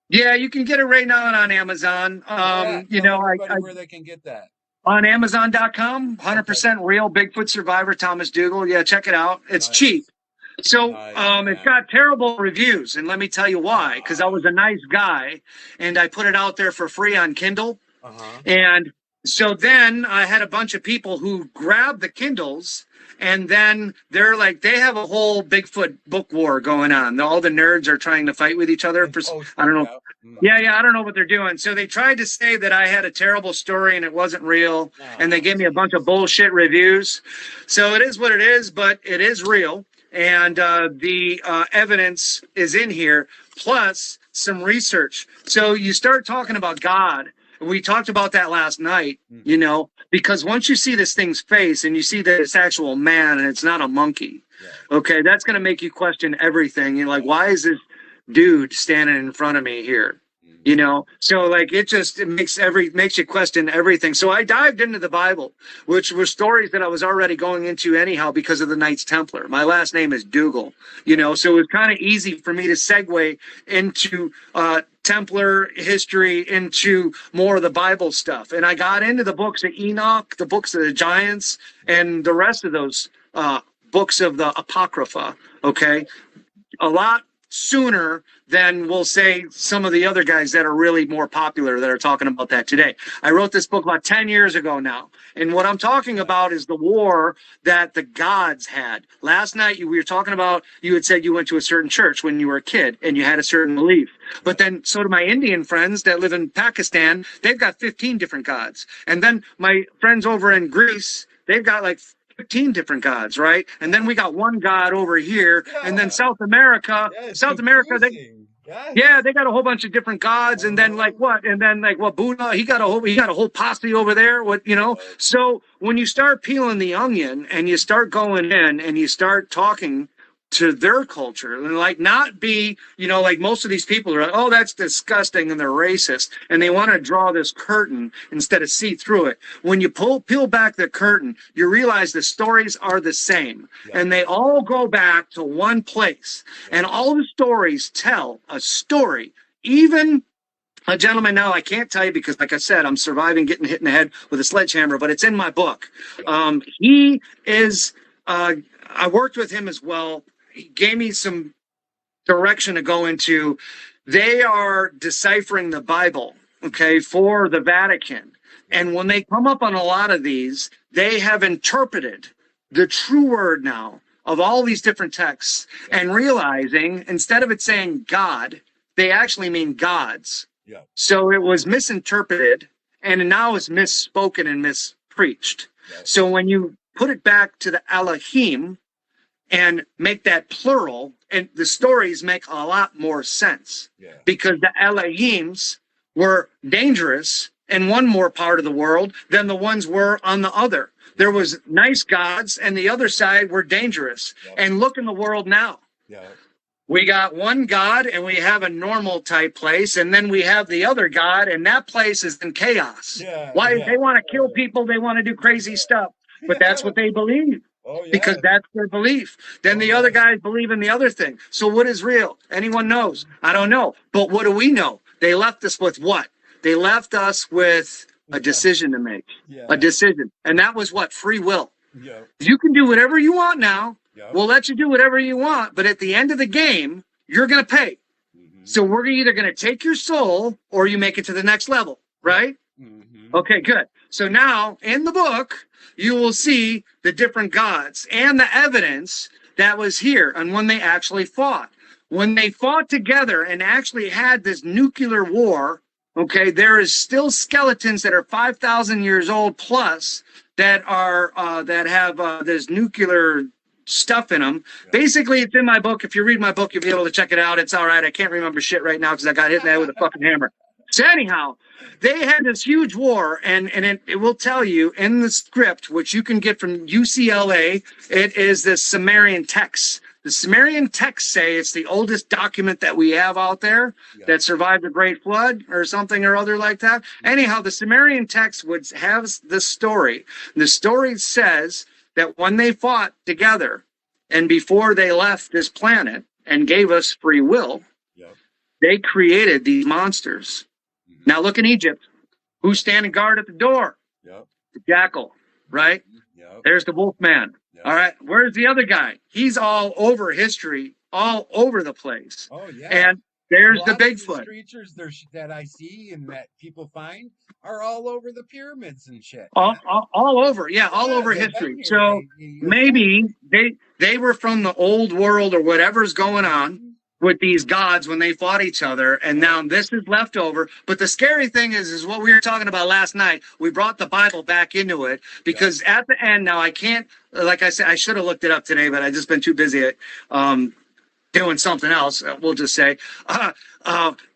yeah, you can get it right now on Amazon. Where at? Tell I everybody where they can get that. on Amazon.com, Okay. 100% real Bigfoot Survivor, Thomas Dougal. Yeah, check it out. It's cheap. Nice. So Nice, it's man. got terrible reviews, and let me tell you why. Because I Ah. was a nice guy, and I put it out there for free on Kindle. Uh-huh. And so then I had a bunch of people who grabbed the Kindles, and then they have a whole Bigfoot book war going on. All the nerds are trying to fight with each other. And I posted, don't know. yeah. Yeah, yeah, I don't know what they're doing. So they tried to say that I had a terrible story and it wasn't real, and they Oh, gave me a bunch of jeez. bullshit reviews. So it is what it is, but it is real, and the evidence is in here, plus some research. So you start talking about God, we talked about that last night, Mm-hmm. you know, because once you see this thing's face and you see that it's actual man and it's not a monkey, Yeah. okay, that's going to make you question everything. You're like, why is this dude standing in front of me here? You know, so like it makes you question everything. So I dived into the Bible, which were stories that I was already going into anyhow because of the Knights Templar. My last name is Dougal, you know, so it was kind of easy for me to segue into Templar history, into more of the Bible stuff. And I got into the books of Enoch, the books of the giants, and the rest of those books of the Apocrypha. Okay, a lot sooner than we'll say some of the other guys that are really more popular that are talking about that today. I wrote this book about 10 years ago now. And what I'm talking about is the war that the gods had. Last night, we were talking about, you had said you went to a certain church when you were a kid and you had a certain belief. But then so do my Indian friends that live in Pakistan. They've got 15 different gods. And then my friends over in Greece, they've got like 15 different gods, right? And then we got one god over here, and then South America, they got a whole bunch of different gods, and then like what? And then like what? Buddha, he got a whole posse over there. What, you know? So when you start peeling the onion and you start going in and you start talking to their culture and like not be, you know, like most of these people are like, oh, that's disgusting and they're racist and they want to draw this curtain instead of see through it. When you peel back the curtain, you realize the stories are the same and they all go back to one place and all the stories tell a story. Even a gentleman now, I can't tell you because, like I said, I'm surviving getting hit in the head with a sledgehammer, but it's in my book. He is, I worked with him as well. He gave me some direction to go into. They are deciphering the Bible, okay, for the Vatican. And when they come up on a lot of these, they have interpreted the true word now of all these different texts and realizing instead of it saying God, they actually mean gods. Yeah. So it was misinterpreted and now it's misspoken and mispreached. Yeah. So when you put it back to the Elohim, and make that plural, and the stories make a lot more sense because the Elohims were dangerous in one more part of the world than the ones were on the other. There was nice gods, and the other side were dangerous. And look in the world now. We got one God, and we have a normal type place, and then we have the other God, and that place is in chaos. They want to kill people, they want to do crazy stuff, but that's what they believe. Because that's their belief. Then the other guys believe in the other thing. So what is real? Anyone knows? I don't know. But what do we know? They left us with what? They left us with a decision to make. A decision. And that was what? Free will. You can do whatever you want now. We'll let you do whatever you want. But at the end of the game, you're going to pay. So we're either going to take your soul or you make it to the next level. Right? Okay, good. So now in the book, you will see the different gods and the evidence that was here and when they actually fought. When they fought together and actually had this nuclear war, okay, there is still skeletons that are 5,000 years old plus that are that have this nuclear stuff in them. Basically, it's in my book. If you read my book, you'll be able to check it out. It's all right. I can't remember shit right now because I got hit in the head with a fucking hammer. So anyhow, they had this huge war, and it will tell you in the script, which you can get from UCLA, it is the Sumerian texts. The Sumerian texts say it's the oldest document that we have out there that survived the Great Flood or something or other like that. Anyhow, the Sumerian text would have the story. The story says that when they fought together and before they left this planet and gave us free will, they created these monsters. Now look in Egypt. Who's standing guard at the door? The jackal, right? There's the wolf man. All right. Where's the other guy? He's all over history, all over the place. And there's the Bigfoot. Creatures that I see and that people find are all over the pyramids and shit. All over. Yeah, all over history. So maybe they were from the old world or whatever's going on with these gods when they fought each other, and now this is left over. But the scary thing is what we were talking about last night. We brought the Bible back into it because at the end, now I can't, like I said, I should have looked it up today, but I've just been too busy. doing something else, we'll just say.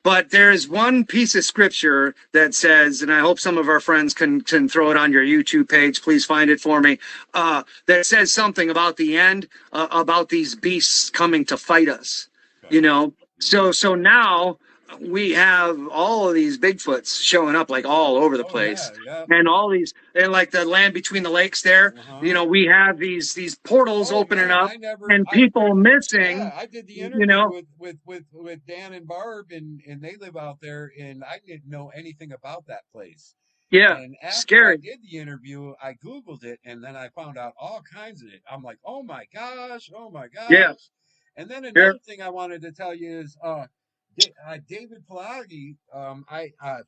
But there's one piece of scripture that says, and I hope some of our friends can throw it on your YouTube page. Please find it for me. That says something about the end, about these beasts coming to fight us. Okay. You know, so now we have all of these Bigfoots showing up like all over the place, and all these, and like the land between the lakes there. You know, we have these portals opening up, and people missing. Yeah, I did the You interview know, with Dan and Barb, and they live out there, and I didn't know anything about that place. yeah, And after I scary. did the interview, I Googled it, and then I found out all kinds of it. I'm like, oh my gosh, oh my Yeah, gosh. And then yeah, another thing I wanted to tell you is David Pelagi,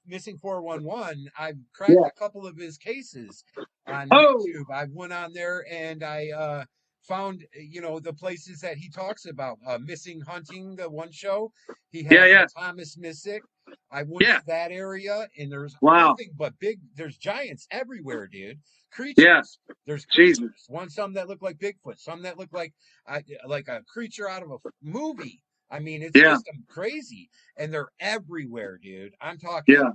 Missing 411, I've cracked yeah. a couple of his cases on Oh, YouTube. I went on there and I found, the places that he talks about. Missing Hunting, the one show. He yeah, has yeah, Thomas Missick. I went yeah. to that area and there's Wow. nothing but there's giants everywhere, dude. Yeah. Creatures. There's Jesus. creatures. Some that look like Bigfoot, some that look like a creature out of a movie. I mean, it's Yeah. just crazy. And they're everywhere, dude. I'm talking Yeah.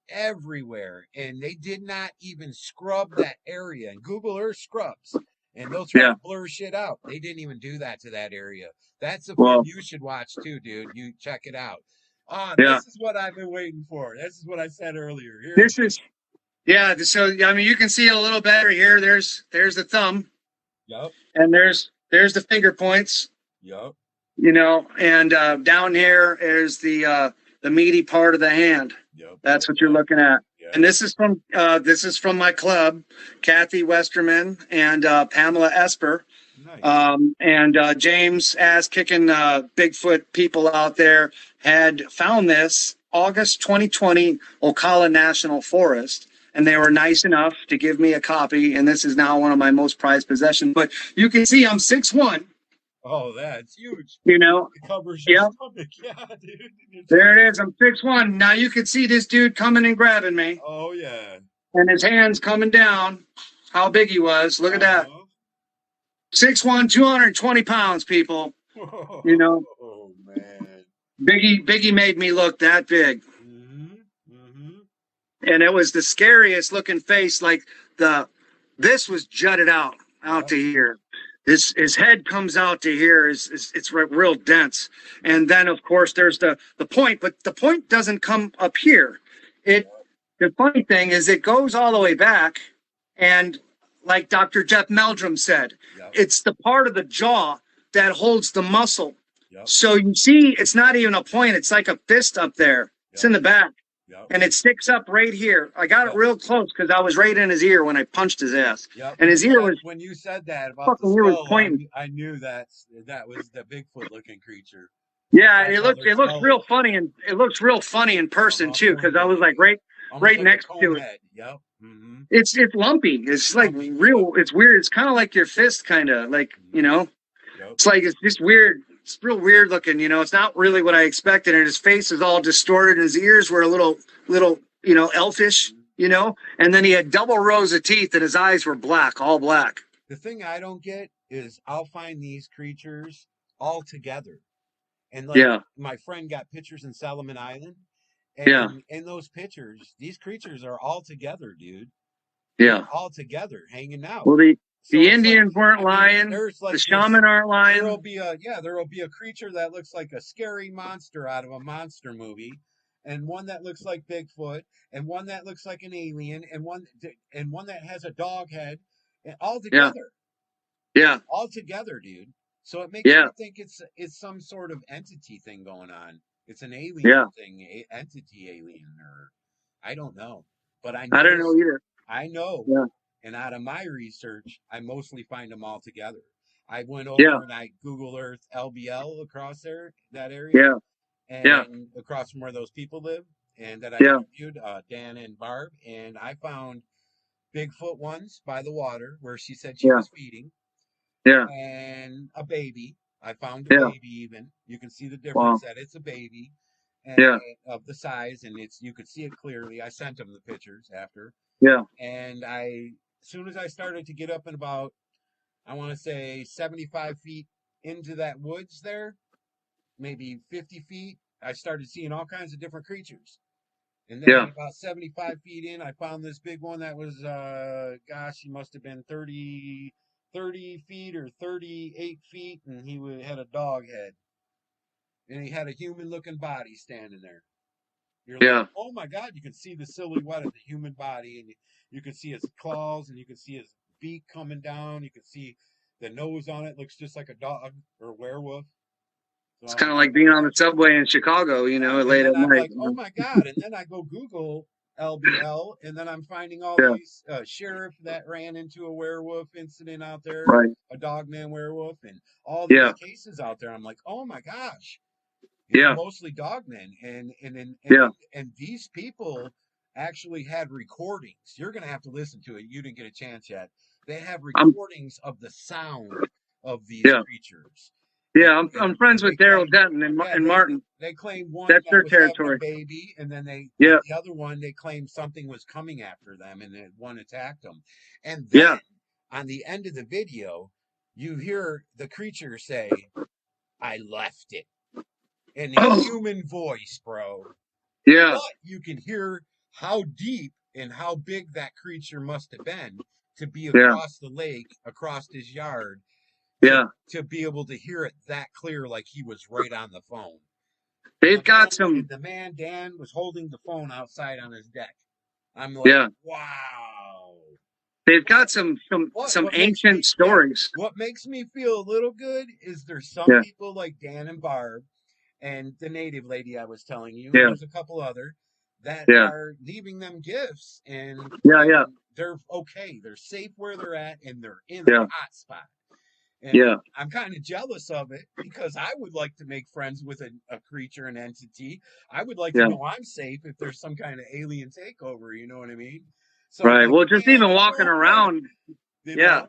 everywhere. And they did not even scrub that area. And Google Earth scrubs. And they'll try Yeah. to blur shit out. They didn't even do that to that area. That's a film Well, you should watch too, dude. You check it out. yeah. This is what I've been waiting for. This is what I said earlier. Here it This is, yeah. So, I mean, you can see it a little better here. There's the thumb, Yep. and there's the finger points, Yep. you know, and down here is the meaty part of the hand. Yep. That's what you're looking at. Yeah. And this is from my club, Kathy Westerman and Pamela Esper. Nice. And James, ass kicking Bigfoot people out there, had found this August 2020 Ocala National Forest. And they were nice enough to give me a copy. And this is now one of my most prized possessions. But you can see I'm 6'1". Oh, that's huge. You know, It covers your stomach. Yeah, dude. there it is. I'm 6'1". Now you can see this dude coming and grabbing me. Oh, yeah. And his hands coming down. How big he was. Look at that. 6'1", 220 pounds, people. You know. Oh, man. Biggie made me look that big. Mm-hmm. Mm-hmm. And it was the scariest looking face. Like this was jutted out to here. His head comes out to here. It's real dense. And then of course there's the point, but the point doesn't come up here. The funny thing is it goes all the way back, and like Dr. Jeff Meldrum said, it's the part of the jaw that holds the muscle. So you see, it's not even a point. It's like a fist up there. It's in the back. And it sticks up right here. I got it real close because I was right in his ear when I punched his ass. And his ear was, when you said that about the skull, I knew that was the Bigfoot looking creature. Yeah, it looks real funny, and it looks real funny in person too, because I was like right next to it. Yep. Mm-hmm. It's lumpy. It's like real. It's weird. It's kind of like your fist, kind of like, you know. It's like, it's just weird. It's real weird looking, you know. It's not really what I expected, and his face is all distorted, and his ears were a little, you know, elfish, you know. And then he had double rows of teeth, and his eyes were black, all black. The thing I don't get is I'll find these creatures all together, and like my friend got pictures in Solomon Island, and in those pictures, these creatures are all together, dude. They're all together, hanging out. Well, the Indians weren't lying. The shaman aren't lying. There will be a creature that looks like a scary monster out of a monster movie, and one that looks like Bigfoot, and one that looks like an alien, and one that has a dog head, and all together. Yeah. All together, dude. So it makes me think it's some sort of entity thing going on. It's an alien thing, entity alien, or I don't know. But I don't know either. I know. Yeah. And out of my research, I mostly find them all together. I went over and I Google Earth LBL across there, that area. And across from where those people live. And that I interviewed, Dan and Barb. And I found Bigfoot ones by the water where she said she was feeding. Yeah. And a baby. I found a baby even. You can see the difference that it's a baby. And of the size. And you could see it clearly. I sent them the pictures after. Yeah. And as soon as I started to get up in about, I want to say 75 feet into that woods there, maybe 50 feet, I started seeing all kinds of different creatures. And then Yeah. about 75 feet in, I found this big one that was, gosh, he must have been 30 feet or 38 feet, and had a dog head. And he had a human looking body standing there. You're like, Yeah. oh my God, you can see the silhouette of the human body, and you can see his claws, and you can see his beak coming down. You can see the nose on it looks just like a dog or a werewolf. So It's I'm kind of like, like being on the subway in Chicago, yeah. And late then at I'm night. like, oh my God. And then I go Google LBL, and then I'm finding all Yeah. these sheriff that ran into a werewolf incident out there, Right. a dogman werewolf, and all these Yeah. cases out there. I'm like, oh my gosh, Yeah. mostly dogmen, Yeah. and these people actually had recordings. You're gonna have to listen to it. You didn't get a chance yet. They have I'm recordings of the sound of these yeah. creatures, and Yeah. I'm friends they with Daryl claim, Denton yeah, and Martin. they claim one That's that their was having a territory. baby, and then Yeah. the other one they claim something was coming after them, and then one attacked them, and then Yeah. on the end of the video, you hear the creature say, "I left it." In a Oh. human voice, bro. Yeah. But you can hear how deep and how big that creature must have been to be Yeah. across the lake, across his yard, to Yeah. be able to hear it that clear, like he was right on the phone. And They've got some. the man Dan was holding the phone outside on his deck. I'm like, Yeah. wow. They've What got some what makes ancient me, yeah, stories. what makes me feel a little good is there's some Yeah. people like Dan and Barb and the native lady I was telling you, and Yeah. there's a couple other that Yeah. are leaving them gifts, Yeah. and Yeah. they're okay. They're safe where they're at, and they're in a Yeah. hot spot. And Yeah. I'm kind of jealous of it because I would like to make friends with a creature, an entity. I would like to Yeah. know I'm safe if there's some kind of alien takeover. You know what I mean? So I'm Right. like, Well, just man, even you walking know what? around. You Yeah. know,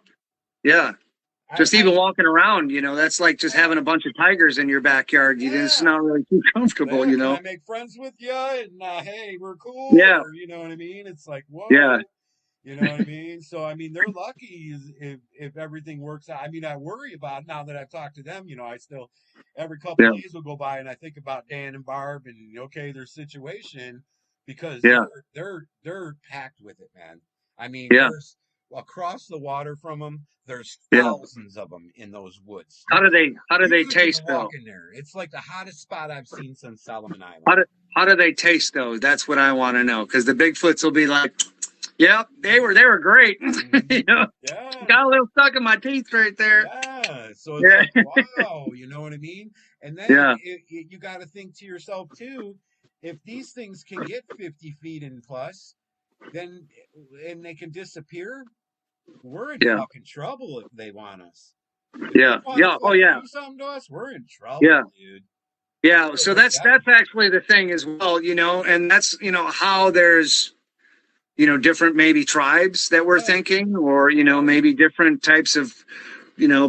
Yeah. Just I even walking around, that's like just yeah, having a bunch of tigers in your backyard. It's yeah. not really too comfortable, Yeah, you can know? I make friends with you? And hey, we're cool, Yeah. or you know what I mean? It's like, Yeah. whoa, you know what I mean? So I mean, they're lucky if everything works out. I mean, I worry about it now that I've talked to them. I still every couple Yeah. days will go by and I think about Dan and Barb and okay, their situation because Yeah. they're packed with it, man. I mean, Yeah. there's across the water from them, there's Yeah. thousands of them in those woods. How do they You couldn't even taste walk though? in there. It's like the hottest spot I've seen since Solomon How Island. do how do they taste though? That's what I want to know. Because the Bigfoots will be like, "Yep, they were great." you Mm-hmm. know, Yeah, got a little stuck in my teeth right there. yeah. So it's Yeah. like, wow, you know what I mean? And then Yeah. you got to think to yourself too, if these things can get 50 feet and plus, then and they can disappear, we're in Yeah. fucking trouble if they want us. If they Yeah. want to Yeah. Oh fucking yeah. do something to us, we're in trouble, Yeah. dude. Yeah. We're So like that's that. that's actually the thing as well, and that's how there's different maybe tribes that we're Yeah, thinking, or yeah. maybe different types of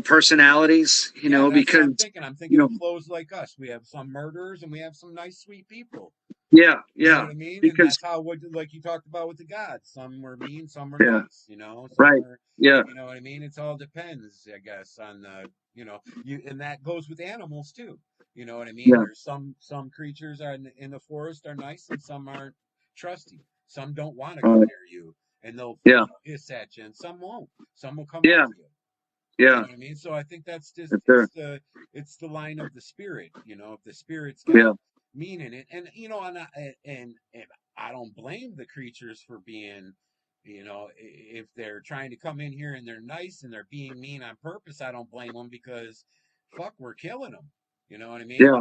personalities, Yeah, that's what I'm because thinking. I'm you thinking of know flows like us. We have some murderers and we have some nice, sweet people. yeah, You know yeah, what I mean? And because that's how, like you talked about with the gods. Some were mean, some were yeah, nice. Some right, were, yeah, you know what I mean? It's all depends, I guess, on and that goes with animals too. You know what I mean? yeah, There's some creatures are in the forest are nice and some aren't trusty. Some don't want to come right, near you and they'll yeah, hiss at you, and some won't. Some will come up yeah, to you. You yeah, know what I mean? So I think that's just that's there, it's the line of the spirit. If the spirit's got yeah, mean in it, and and I don't blame the creatures for being, if they're trying to come in here and they're nice and they're being mean on purpose, I don't blame them because fuck, we're killing them. You know what I mean? yeah,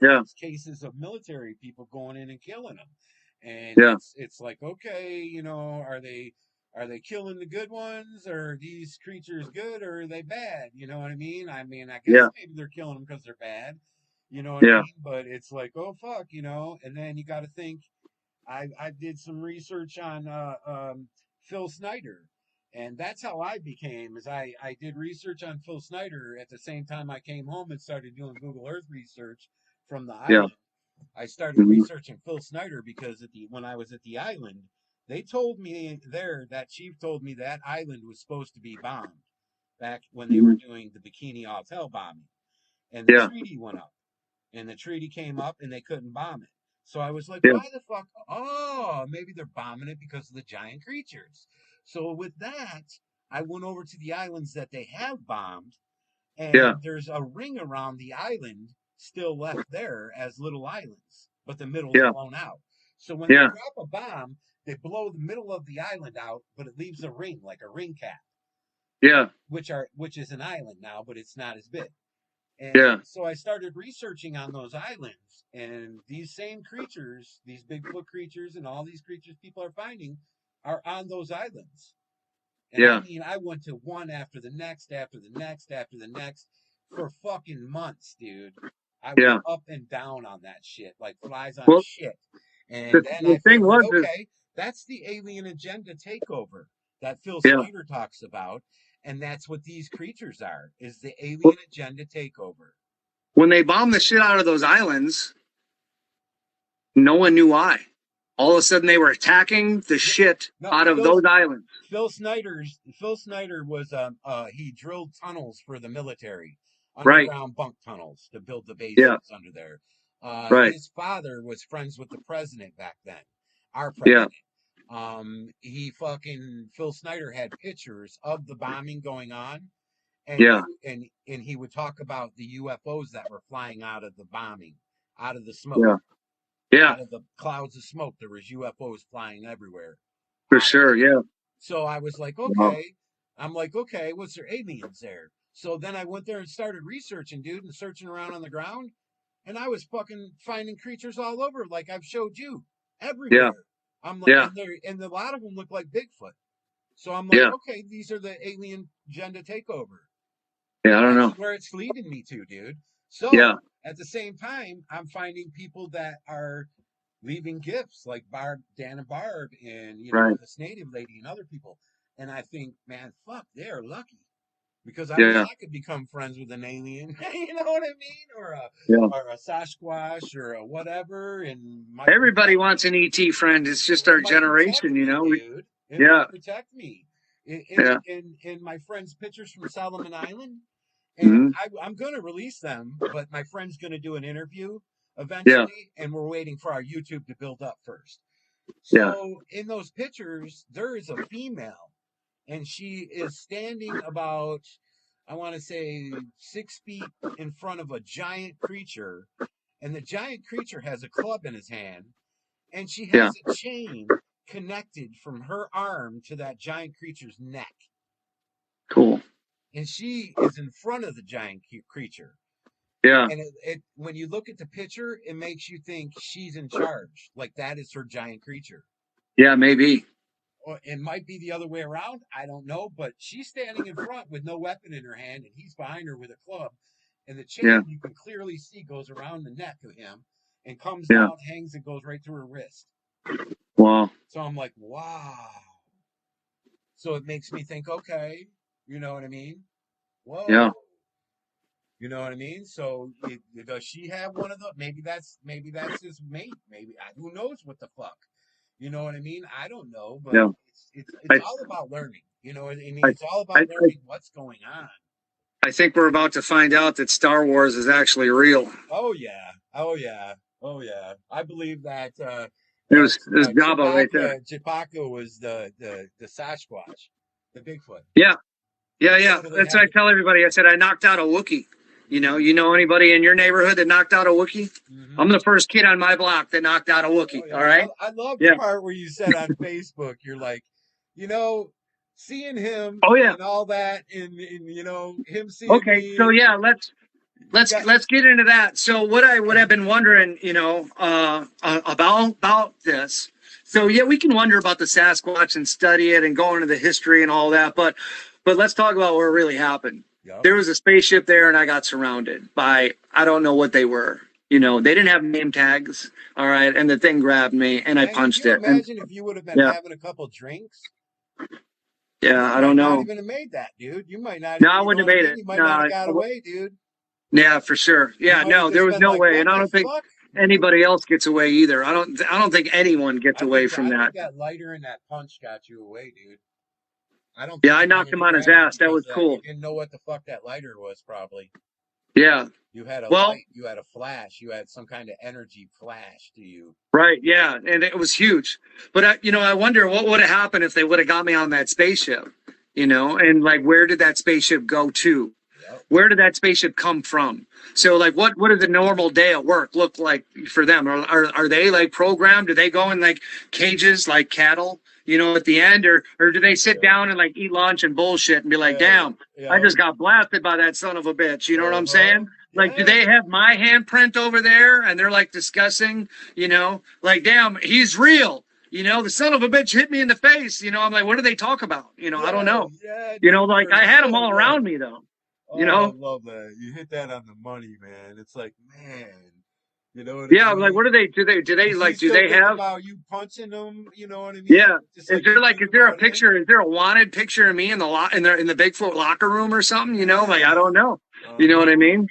yeah, There's cases of military people going in and killing them, and yeah, it's like okay, are they killing the good ones? Or are these creatures good or are they bad? You know what I mean? I guess yeah, maybe they're killing them because they're bad. You know what I yeah, mean? But it's like, oh fuck, and then you got to think. I did some research on Phil Snyder, and that's how I became. Is I did research on Phil Snyder at the same time I came home and started doing Google Earth research from the yeah, island. I started mhm, researching Phil Snyder because when I was at the island, they told me there that chief told me that island was supposed to be bombed back when they were mhm, doing the Bikini Hotel bombing, and the yeah, treaty went up. and the treaty came up and they couldn't bomb it. So I was like, Yeah. why the fuck? Oh, maybe they're bombing it because of the giant creatures. So with that, I went over to the islands that they have bombed, Yeah. and there's a ring around the island still left there as little islands, but the middle's Yeah. blown out. So when they Yeah. drop a bomb, they blow the middle of the island out, but it leaves a ring, like a ring cap, Yeah. which is an island now, but it's not as big. And Yeah. so I started researching on those islands, and these same creatures, these Bigfoot creatures, and all these creatures people are finding are on those islands. And I Yeah. mean, I went to one after the next, after the next, after the next for fucking months, dude. I was Yeah. up and down on that shit, like flies on Well, shit. And then I the thing figured, was is okay, that's the alien agenda takeover that Phil yeah. Snyder talks about. And that's what these creatures are, is the Well, alien agenda takeover. when they bombed the shit out of those islands, no one knew why. All of a sudden, they were attacking the shit No, out of those islands. Phil Snyder was he drilled tunnels for the military, Right. underground bunk tunnels to build the bases Yeah. under there. Right. His father was friends with the president back then, our Yeah. president. He fucking Phil Snyder had pictures of the bombing going on, and Yeah. he would talk about the UFOs that were flying out of the bombing, out of the smoke, Yeah. Yeah. out of the clouds of smoke. There was UFOs flying everywhere For out of sure. it. Yeah. So I was like, Wow. okay. I'm like, okay, what's there aliens there? So then I went there and started researching, dude, and searching around on the ground. And I was fucking finding creatures all over, like I've showed you, Yeah. everywhere. I'm like, Yeah. and a lot of them look like Bigfoot. So I'm like, Yeah. okay, these are the alien agenda takeover. Yeah. I don't That's know. where it's leading me to, dude. So Yeah. at the same time, I'm finding people that are leaving gifts like Barb, Dan and Barb, and Right. this native lady and other people. And I think, man, fuck, they're lucky because I wish Yeah. I could become friends with an alien. You know what I mean? Yeah. Or a Sasquatch or a whatever, and might Everybody protect wants me. an ET friend. It's just It our might protect generation, you me, know. dude. It Yeah. might protect me. Yeah. In my friend's pictures from Solomon Island, and Hmm. I'm going to release them, but my friend's going to do an interview Yeah. eventually, and we're waiting for our YouTube to build up first. Yeah. So in those pictures, there is a female, and she is standing about, I want to say, 6 feet in front of a giant creature, and the giant creature has a club in his hand, and she Yeah. has a chain connected from her arm to that giant creature's neck, Cool. and she is in front of the giant creature. Yeah. And when you look at the picture, it makes you think she's in charge, like that is her giant creature. Yeah. Maybe. Or it might be the other way around. I don't know, but she's standing in front with no weapon in her hand, and he's behind her with a club. And the Yeah. chain you can clearly see goes around the neck of him and comes Yeah. down, hangs, and goes right through her wrist. Wow. So I'm like, wow. So it makes me think, okay, you know what I mean? Yeah. Whoa. You know what I mean? So does she have one of those? Maybe that's his mate. Maybe who knows what the fuck? You know what I mean? I don't know, but Yeah. it's I, all about learning. You know what I mean? I, It's all I, about learning what's going on. I think we're about to find out that Star Wars is actually real. Oh yeah, oh yeah, oh yeah. I believe that It was Jabba right there. Chewbacca was the Sasquatch, the Bigfoot. Yeah. I Yeah. Yeah. totally That's have what I it. tell everybody. I said I knocked out a Wookiee. You know anybody in your neighborhood that knocked out a Wookiee? Mm-hmm. I'm the first kid on my block that knocked out a Oh Wookiee. yeah, All right. I love the Yeah. part where you said on Facebook, you're like, you know, seeing him Oh yeah. and all that, and him seeing Okay. So me. yeah, You got let's get into that. So what I've been wondering, about this. So yeah, we can wonder about the Sasquatch and study it and go into the history and all that, but let's talk about what really happened. Yep. There was a spaceship there, and I got surrounded by I don't know what they were. They didn't have name tags. All right, and the thing grabbed me, and I Man, could punched you it. And imagine if you would have been yeah, having a couple drinks? yeah, You I don't might not know. even have made that, dude. You might not, No, I you know wouldn't what have I made mean? it. You might not have No, got away, dude. yeah, for sure. You Yeah, might have no, there just was been no like, way, what and I the don't think fuck? anybody else gets away either. I don't think anyone gets away from I that. think that lighter and that punch got you away, dude. I don't Yeah, think I you knocked wanted him to on his grab him ass. That because was of that. You cool. didn't know what the fuck that lighter was, probably. Yeah. You had a Well, light, you had a flash, you had some kind of energy flash to you. right. Yeah. And it was huge. But, I wonder what would have happened if they would have got me on that spaceship, and like, where did that spaceship go to? Yep. Where did that spaceship come from? So, like, what did the normal day at work look like for them? Are they like programmed? Do they go in like cages like cattle, at the end, or do they sit Yeah. down and like eat lunch and bullshit and be like, damn, I just got blasted by that son of a bitch. You know what I'm saying? Like, do Yeah. they have my handprint over there and they're like discussing, like, damn, he's real. The son of a bitch hit me in the face. I'm like, what do they talk about? I don't know. Yeah, dude, Like I had them all around me though. Oh, I love that. You hit that on the money, man. It's like, man, you know what I Yeah, mean? like what do they like do they have about you punching them? You know what I mean? Yeah. Just Is you there a about him? picture? Is there a wanted picture of me in the Bigfoot locker room or something? Like I don't know. You know what I mean?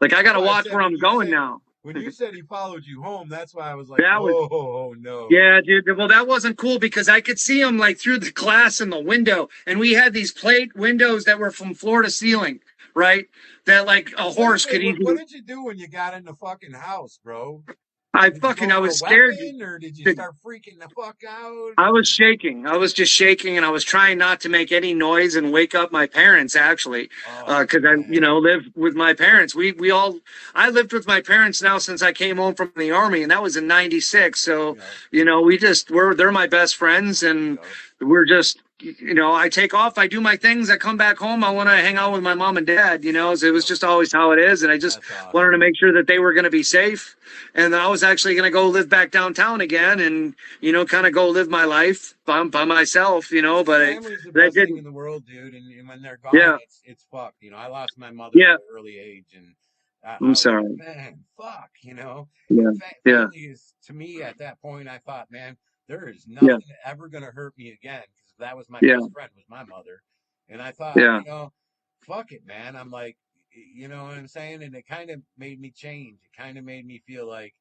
Like I gotta watch where I'm going now. When you said he followed you home, that's why I was like, That was oh no. Yeah, dude. Well, that wasn't cool because I could see him like through the glass in the window, and we had these plate windows that were from floor to ceiling, right? That like a horse could easily. What did you do when you got in the fucking house, bro? I was scared. Or did you start freaking the fuck out? I was shaking. I was just shaking, and I was trying not to make any noise and wake up my parents. Actually, because I, live with my parents. I lived with my parents now since I came home from the army, and that was in '96. So, they're my best friends, and we're just. I take off, I do my things, I come back home, I want to hang out with my mom and dad, so it was just always how it is. And I just wanted to make sure that they were going to be safe. And I was actually going to go live back downtown again and, kind of go live my life by myself, but family's the best thing in the world, dude. And when they're gone, it's fucked. I lost my mother at an early age, and I'm sorry. Man, fuck, Yeah. Family is, to me, at that point, I thought, man, there is nothing ever going to hurt me again. That was my best friend, was my mother. And I thought, fuck it, man. I'm like, you know what I'm saying? And it kind of made me change. It kind of made me feel like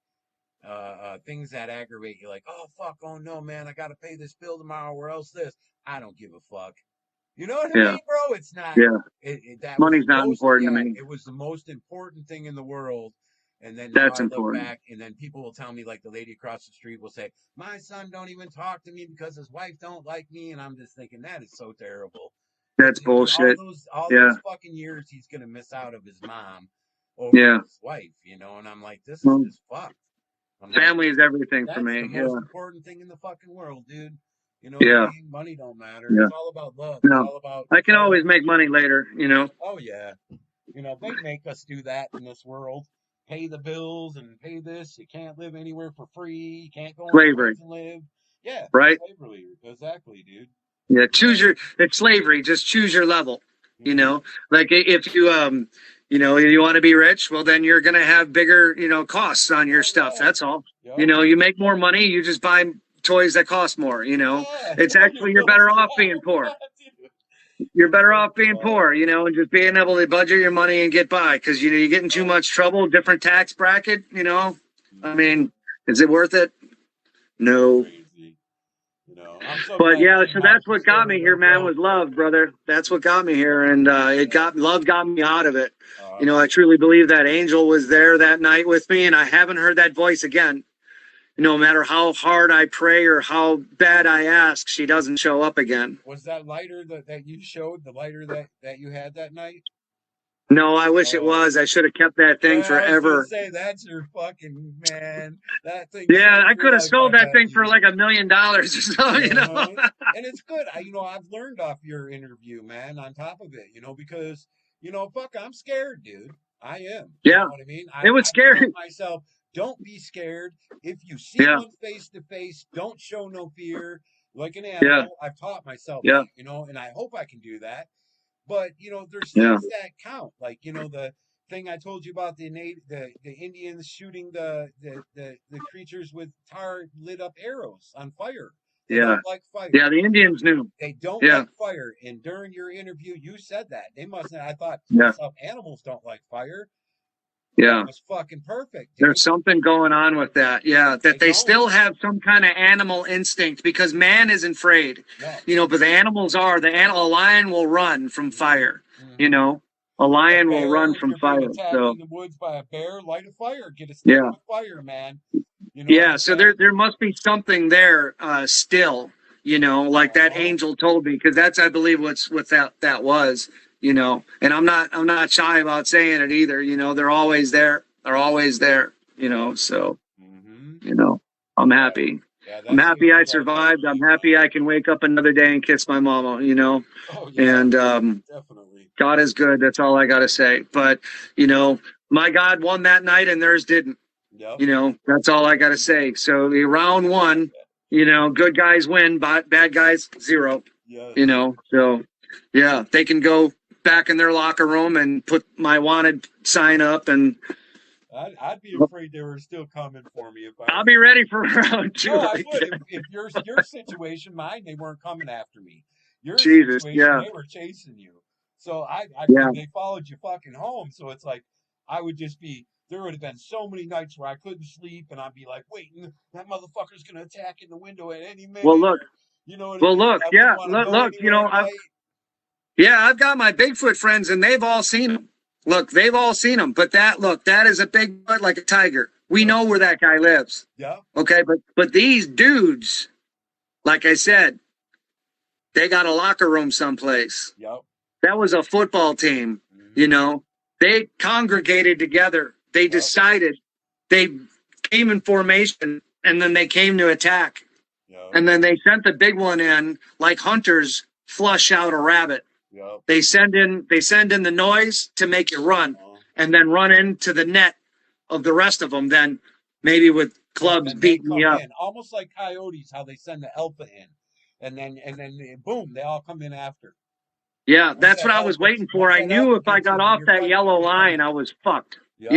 things that aggravate you, like, oh, fuck, oh, no, man, I got to pay this bill tomorrow, or else this. I don't give a fuck. You know what I mean, bro? It's not. That money's not important to me. It was the most important thing in the world. And then that's now I important. look back, and then people will tell me, like the lady across the street will say, my son don't even talk to me because his wife don't like me. And I'm just thinking, that is so terrible. That's bullshit. All those fucking years he's going to miss out of his mom over his wife, and I'm like, this is just fucked. Family is everything for me. That's the most important thing in the fucking world, dude. Money don't matter. It's all about love. No. It's all about. I can always make money later, Oh, yeah. They make us do that in this world. Pay the bills and pay this. You can't live anywhere for free. You can't go slavery and live. Yeah, right. Slavery, exactly, dude. Yeah, it's slavery. Just choose your level. Like if you you want to be rich, well then you're gonna have bigger costs on your stuff. That's all. You make more money. You just buy toys that cost more. It's actually you're better off being poor. You're better off being poor, and just being able to budget your money and get by, because you get in too much trouble. Different tax bracket, I mean, is it worth it? No. But so that's what got me here, man, was love, brother. That's what got me here, and love got me out of it. I truly believe that angel was there that night with me, and I haven't heard that voice again. No matter how hard I pray or how bad I ask, she doesn't show up again. Was that lighter that you showed, the lighter that you had that night? No, I wish it was. I should have kept that thing forever. I was gonna say, that's your fucking, man. That thing. Yeah, I could have sold that thing for like $1 million or something, And it's good. I've learned off your interview, man, on top of it, because, fuck, I'm scared, dude. I am. Yeah. You know what I mean? It was scary. Myself, don't be scared. If you see one face to face, don't show no fear. Like an animal. Yeah. I've taught myself that, and I hope I can do that. But, there's things that count. Like, the thing I told you about the Indians shooting the creatures with tar lit up arrows on fire. They don't like fire. Yeah, the Indians knew. They don't like fire. And during your interview, you said that. They must have. I thought some animals don't like fire. Yeah. That was fucking perfect. Dude. There's something going on with that. Yeah. That they still have some kind of animal instinct, because man isn't afraid. No. But the animals are. A lion will run from fire, A A lion will bear, run if from you're being fire. attacked So in the woods by a bear, light a fire, get a stick yeah. with fire, man. You know what Yeah, I'm so saying? there must be something there still, like that Uh-huh. angel told me, because that's, I believe, what that was, and I'm not shy about saying it either. They're always there. They're always there. Yep. So Mm-hmm. you know I'm Yeah. happy. Yeah, I'm that happy I seems like a survived. I'm big happy one. I can wake up another day and kiss my mama. Oh yeah, And definitely. God is good. That's all I got to say. But my God won that night, and theirs didn't. Yep. That's all I got to say. So the round one, good guys win, but bad guys zero. Yes. So yeah, they can go back in their locker room and put my wanted sign up, and I'd be afraid they were still coming for me if I I'll was be you. ready for round two. No, I Right would. there. If your situation, mine, they weren't coming after me. Your Jesus, situation, yeah, they were chasing you. So I yeah. mean, they followed you fucking home. So it's like I would just be. There would have been so many nights where I couldn't sleep, and I'd be like, waiting, that motherfucker's gonna attack in the window at any Well, minute, look, or you know what I well, mean? look, I wouldn't yeah, want to look, go look. anywhere at night. I've got my Bigfoot friends, and they've all seen him. Look, they've all seen him. But that is a Bigfoot like a tiger. We Yep. know where that guy lives. Yep. Okay, but these dudes, like I said, they got a locker room someplace. Yep. That was a football team. Mm-hmm. They congregated together. They Yep. decided. They came in formation, and then they came to attack. Yep. And then they sent the big one in like hunters flush out a rabbit. Yep. They send in the noise to make you run, Uh-huh. and then run into the net of the rest of them. Then maybe with clubs Then they beating me come up. in, almost like coyotes, how they send the alpha in, and then boom, they all come in after. Yeah, Once that's that what I was alpha, waiting for. once I that knew alpha if I gets got in, off you're that fighting. yellow You're line, fighting. I was fucked. Yep.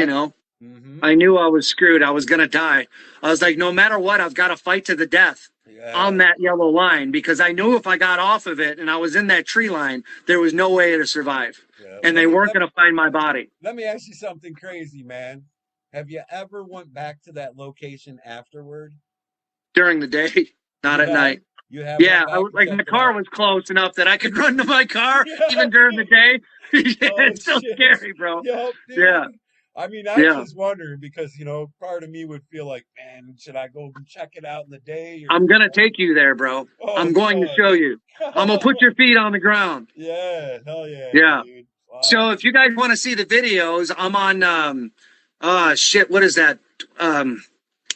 Mm-hmm. I knew I was screwed. I was going to die. I was like, no matter what, I've got to fight to the death Yeah. on that yellow line, because I knew if I got off of it and I was in that tree line, there was no way to survive. Yeah. And they weren't going to find my body Let me ask you something crazy, man. Have you ever went back to that location afterward? during the day, not You at have. night. You have Yeah, went back and like my checked it car out. was close enough that I could run to my car Yeah. even during the day. Yeah, Oh it's so shit. scary, bro. Yup, dude. Yeah, I mean, I was yeah. just wondering because part of me would feel like, man, should I go and check it out in the day or I'm gonna take you there, bro. Oh I'm going to fuck. show you. I'm gonna put your feet on the ground. Yeah, hell yeah, Yeah. dude. Wow. So if you guys want to see the videos, I'm on shit, what is that?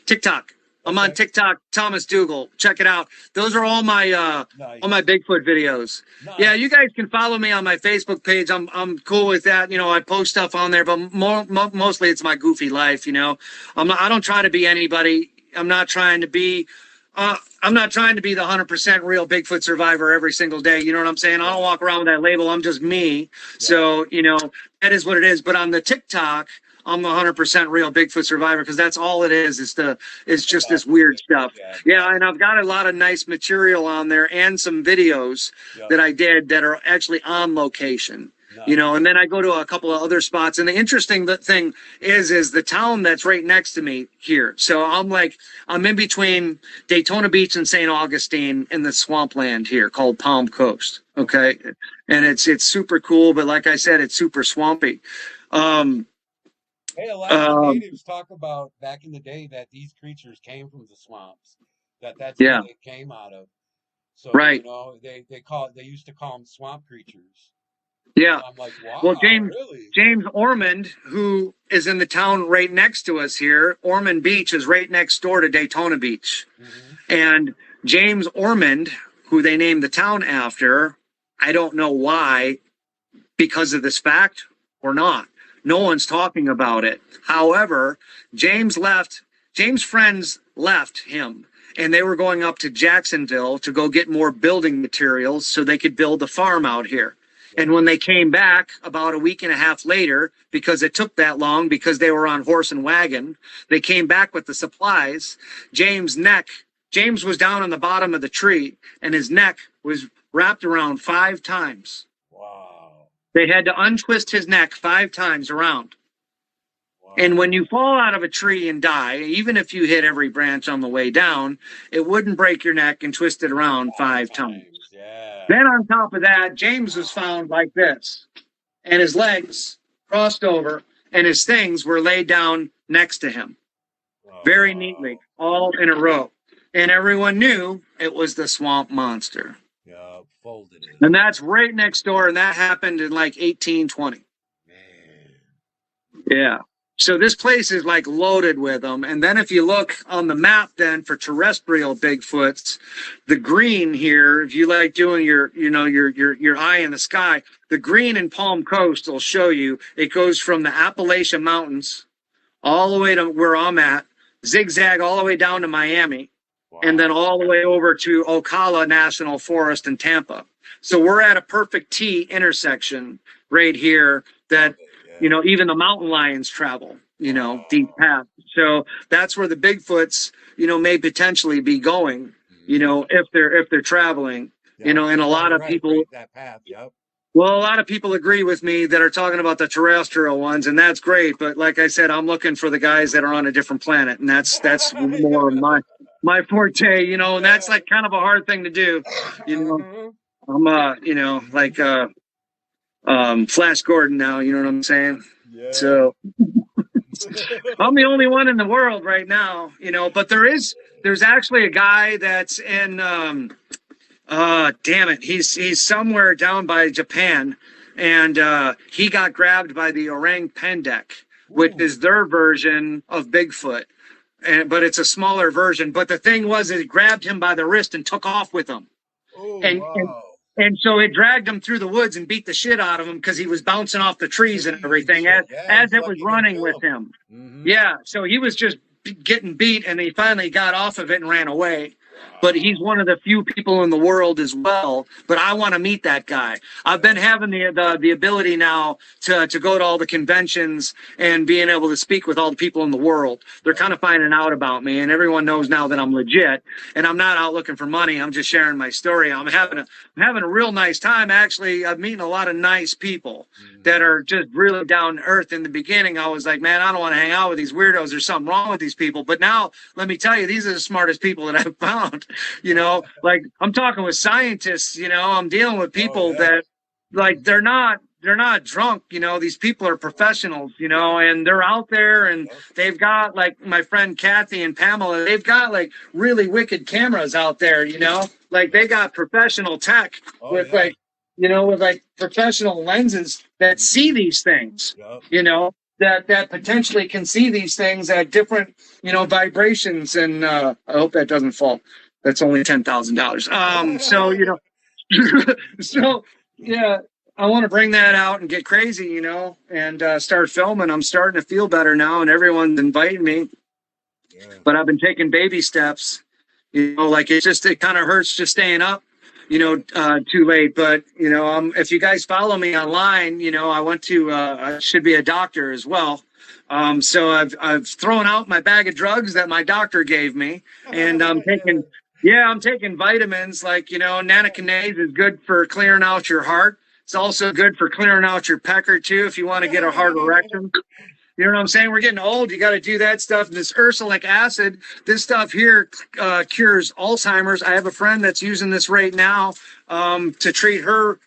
TikTok. I'm on Okay. TikTok, Thomas Dougal. Check it out. Those are all my Nice. Bigfoot videos. Yeah, Nice. you guys can follow me on my Facebook page. I'm cool with that. I post stuff on there, but mostly it's my goofy life. I don't try to be anybody. I'm not trying to be. I'm not trying to be the 100% real Bigfoot survivor every single day. You know what I'm saying? I don't walk around with that label. I'm just me. Yeah. So that is what it is. But on the TikTok, I'm the 100% real Bigfoot survivor, because that's all it is. It's just this weird stuff. Yeah, and I've got a lot of nice material on there and some videos Yeah. that I did that are actually on location. Nice. And then I go to a couple of other spots. And the interesting thing is the town that's right next to me here. So I'm in between Daytona Beach and St. Augustine in the swampland here called Palm Coast. Okay. And it's super cool. But like I said, it's super swampy. Hey, Alaska natives talk about back in the day that these creatures came from the swamps. That's Yeah. where they came out of. So Right. they used to call them swamp creatures. Yeah. I'm like, wow, Well, James really? Ormond, who is in the town right next to us here, Ormond Beach is right next door to Daytona Beach. Mm-hmm. And James Ormond, who they named the town after, I don't know why, because of this fact or not. No one's talking about it. However, James' friends left him, and they were going up to Jacksonville to go get more building materials so they could build a farm out here. And when they came back about a week and a half later, because it took that long, because they were on horse and wagon, they came back with the supplies. James' was down on the bottom of the tree, and his neck was wrapped around 5 times. Wow. They had to untwist his neck 5 times around. Wow. And when you fall out of a tree and die, even if you hit every branch on the way down, it wouldn't break your neck and twist it around 5 times. Yeah. Then on top of that, James was found like this. and his legs crossed over, and his things were laid down next to him, very neatly, all in a row. And everyone knew it was the swamp monster. Yeah, folded it. And that's right next door, and that happened in like 1820. Man. Yeah. So this place is like loaded with them. And then if you look on the map then for terrestrial Bigfoots, the green here, if you like doing your eye in the sky, the green in Palm Coast will show you it goes from the Appalachian Mountains all the way to where I'm at, zigzag all the way down to Miami, and then all the way over to Ocala National Forest in Tampa. So we're at a perfect T intersection right here that even the mountain lions travel, deep paths. So that's where the Bigfoots, may potentially be going, if they're traveling, and a lot of people, that path. Yep. Well, a lot of people agree with me that are talking about the terrestrial ones, and that's great. But like I said, I'm looking for the guys that are on a different planet, and that's more my forte, and that's like kind of a hard thing to do, I'm like Flash Gordon now, you know what I'm saying? Yeah. So I'm the only one in the world right now, but there's actually a guy that's in damn it, he's somewhere down by Japan, and he got grabbed by the orang pendek, which is their version of Bigfoot. But it's a smaller version. But the thing was, it grabbed him by the wrist and took off with him. And so it dragged him through the woods and beat the shit out of him because he was bouncing off the trees and everything as it was running with him. Mm-hmm. Yeah, so he was just getting beat, and he finally got off of it and ran away. But he's one of the few people in the world as well. But I want to meet that guy. I've been having the ability now to go to all the conventions and being able to speak with all the people in the world. They're kind of finding out about me, and everyone knows now that I'm legit. And I'm not out looking for money. I'm just sharing my story. I'm having a real nice time. Actually, I'm meeting a lot of nice people that are just really down to earth. In the beginning, I was like, man, I don't want to hang out with these weirdos. There's something wrong with these people. But now, let me tell you, these are the smartest people that I've found. Like I'm talking with scientists, I'm dealing with people that like they're not drunk, these people are professionals, and they're out there, and they've got, like my friend Kathy and Pamela, they've got like really wicked cameras out there, like they got professional tech with professional lenses that see these things, that potentially can see these things at different, vibrations. And I hope that doesn't fall. That's only $10,000. So yeah, I want to bring that out and get crazy, and start filming. I'm starting to feel better now, and everyone's inviting me. Yeah. But I've been taking baby steps. Like it kind of hurts just staying up, too late. But if you guys follow me online, I went to I should be a doctor as well. So I've thrown out my bag of drugs that my doctor gave me, and I'm taking. Yeah, I'm taking vitamins like, nanokinase is good for clearing out your heart. It's also good for clearing out your pecker, too, if you want to get a heart erection. You know what I'm saying? We're getting old. You got to do that stuff. This ursolic acid, this stuff here cures Alzheimer's. I have a friend that's using this right now to treat her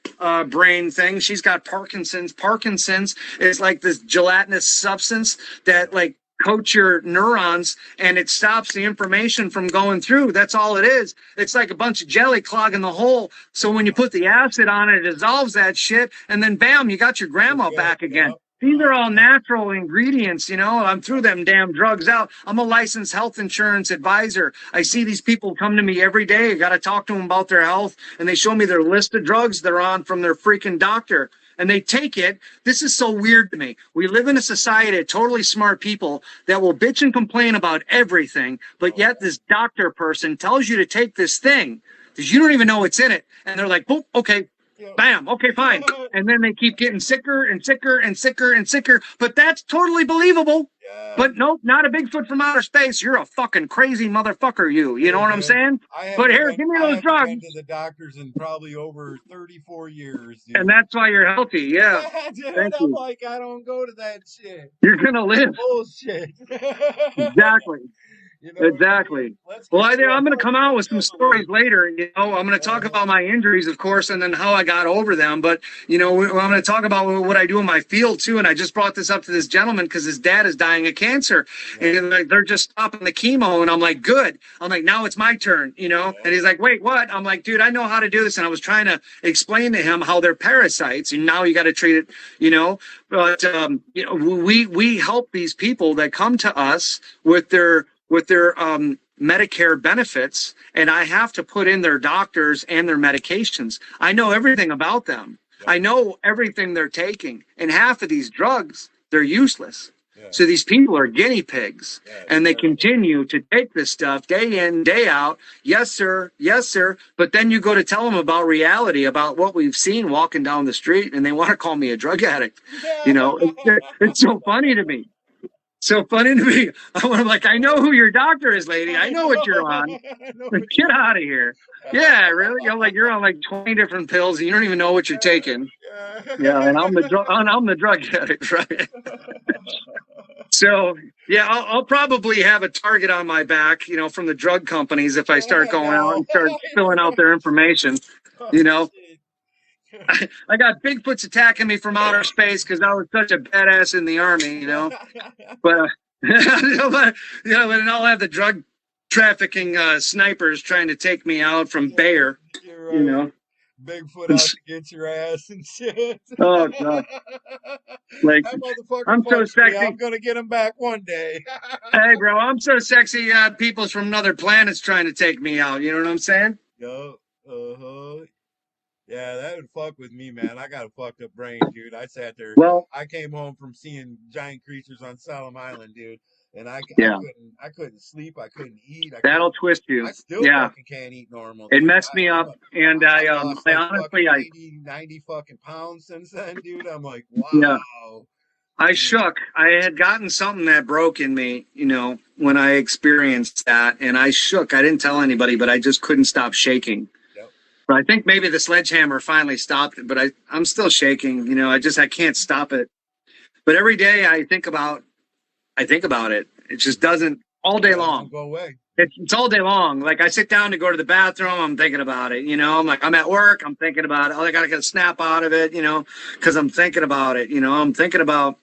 brain thing. She's got Parkinson's. Parkinson's is like this gelatinous substance that like coats your neurons, and it stops the information from going through. That's all it is. It's like a bunch of jelly clogging the hole. So when you put the acid on it, it dissolves that shit, and then bam, you got your grandma back again. These are all natural ingredients, I'm through them damn drugs out. I'm a licensed health insurance advisor. I see these people come to me every day. I got to talk to them about their health, and they show me their list of drugs they're on from their freaking doctor. And they take it. This is so weird to me. We live in a society of totally smart people that will bitch and complain about everything, but yet this doctor person tells you to take this thing because you don't even know what's in it. And they're like, boop, okay, bam, okay, fine. And then they keep getting sicker and sicker and sicker and sicker. But that's totally believable. Yeah. But nope, not a Bigfoot from outer space. You're a fucking crazy motherfucker, you know what I'm saying? But here, give me those drugs. I've been to the doctors in probably over 34 years. Dude. And that's why you're healthy, yeah. Dude, I'm like, I don't go to that shit. You're going to live. Bullshit. Exactly. You know what I mean? Exactly. Let's Well, get you a I'm going to come out fucking with some juggalo. stories later. You know, I'm going to talk Uh-huh. about my injuries, of course, and then how I got over them. But, you know, I'm going to talk about what I do in my field, too. And I just brought this up to this gentleman because his dad is dying of cancer. And Yeah. he's like, they're just stopping the chemo. And I'm like, good. I'm like, now it's my turn, you know? Yeah. And he's like, wait, what? I'm like, dude, I know how to do this. And I was trying to explain to him how they're parasites. And now you got to treat it, you know? But, you know, we help these people that come to us with their Medicare benefits, and I have to put in their doctors and their medications. I know everything about them. Yep. I know everything they're taking, and half of these drugs, they're useless. Yeah. So these people are guinea pigs, Yeah. and they continue to take this stuff day in, day out. Yes, sir. Yes, sir. But then you go to tell them about reality, about what we've seen walking down the street, and they want to call me a drug addict. You know, it's so funny to me. So funny to me. I'm like, I know who your doctor is, lady. I I know what you're know. on. I know Like, what get you're out of here. Yeah, really? You're on like 20 different pills and you don't even know what you're taking. Yeah, and I'm the drug addict, right? So yeah, I'll probably have a target on my back, you know, from the drug companies if I start going out No. and start filling out their information. Oh, You know, shit. I got Bigfoots attacking me from outer space because I was such a badass in the army, you know. But you know, and I'll have the drug trafficking snipers trying to take me out from Bayer, You're you right. know. Bigfoot out to get your ass and shit. Oh god, like That motherfucker I'm so punched me. I'm sexy. gonna get him back one day. Hey, bro, I'm so sexy. People's from other planets trying to take me out. You know what I'm saying? Yo, uh-huh. Yeah, that would fuck with me, man. I got a fucked up brain, dude. I sat there. Well, I came home from seeing giant creatures on Salem Island, dude, and yeah, I couldn't sleep. I couldn't eat. that'll twist I you. still Yeah, fucking can't eat normal, it dude. messed me up, and I've lost I like honestly, fucking 80, 90 fucking pounds since then, dude. I'm like, yeah, wow. I Mm, shook. I had gotten something that broke in me, you know, when I experienced that, and I shook. I didn't tell anybody, but I just couldn't stop shaking. yep. But I think maybe the sledgehammer finally stopped it, but I'm still shaking. You know, I can't stop it. But every day I think about it. It just doesn't all day Yeah, it won't long. go away. It's all day long. Like I sit down to go to the bathroom, I'm thinking about it. You know, I'm like, I'm at work, I'm thinking about it. Oh, I got to get a snap out of it, you know, because I'm thinking about it. You know, I'm thinking about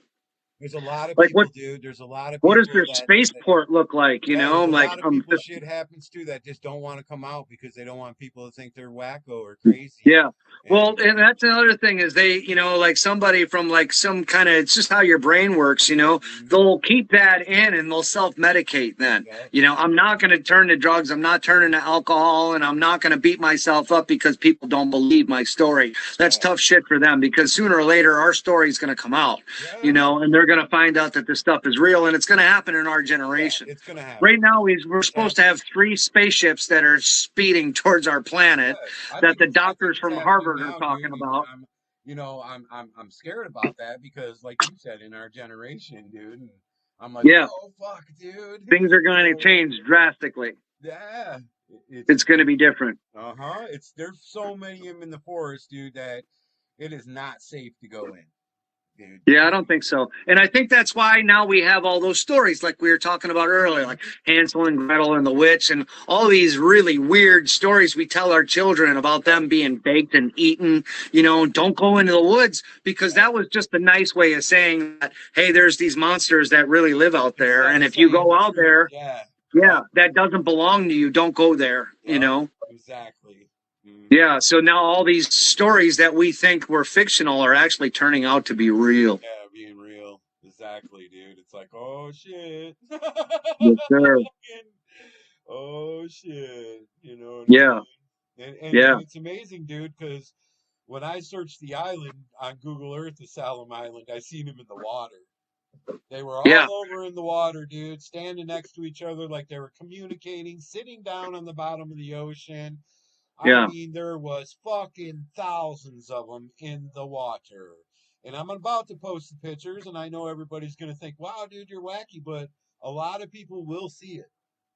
There's a lot of like people, dude. There's a lot of what does people their spaceport look like? You yeah, know, there's a I'm like, lot of people shit happens to that just don't want to come out because they don't want people to think they're wacko or crazy. yeah. And Well, and that's another thing is they, you know, like somebody from like some kind of, it's just how your brain works, you know, mhm, they'll keep that in and they'll self-medicate then. yeah, You know, I'm not going to turn to drugs. I'm not turning to alcohol and I'm not going to beat myself up because people don't believe my story. That's yeah, tough shit for them because sooner or later our story is going to come out, you yeah, know, and they're going to find out that this stuff is real and it's going to happen in our yeah. generation. It's gonna Right happen. now, we're It's supposed to happening. have 3 spaceships that are speeding towards our planet Yeah, that the I think doctors it's from happening Harvard are now, talking dude. And about. I'm scared about that because, like you said, in our generation, dude. And I'm like, Yeah, whoa, fuck, dude. things are You going to know, change drastically. yeah. It's going to be different. It's there's so many of them in the forest, dude, that it is not safe to go in, dude. Yeah, I don't think so. And I think that's why now we have all those stories like we were talking about earlier, like Hansel and Gretel and the witch and all these really weird stories we tell our children about them being baked and eaten. You know, don't go into the woods because Yeah. that was just a nice way of saying that, hey, there's these monsters that really live out there. Instead And of if you saying go the out truth, there, yeah, yeah, yep, that doesn't belong to you. Don't go there, you yep, know? exactly. Hmm. Yeah. So now all these stories that we think were fictional are actually turning out to be real. Yeah, being real. Exactly, dude. It's like, oh shit. Yes, sir. Oh shit. You know what I Yeah. mean? And Yeah. it's amazing, dude, because when I searched the island on Google Earth, the Salem Island, I seen them in the water. They were Yeah. all over in the water, dude, standing next to each other like they were communicating, sitting down on the bottom of the ocean. I Yeah. mean, there was fucking thousands of them in the water. And I'm about to post the pictures, and I know everybody's going to think, wow, dude, you're wacky, but a lot of people will see it.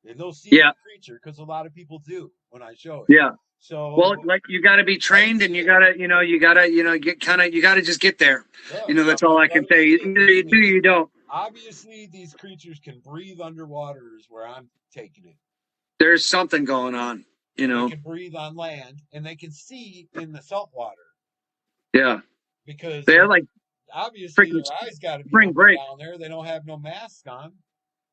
And they'll see the Yeah. creature because a lot of people do when I show it. Yeah. So Well, like you got to be let them trained and see you it. got to, you know, get kind of, you got to just get there. Yeah, You know, that's all I let can them say. see it, Either you dude. do or you don't. obviously these creatures can breathe underwater is where I'm taking it. There's something going on, you They know. can breathe on land and they can see in the salt water Yeah. because They're like obviously freaking their eyes got to be spring open break. down there. They don't have no mask on.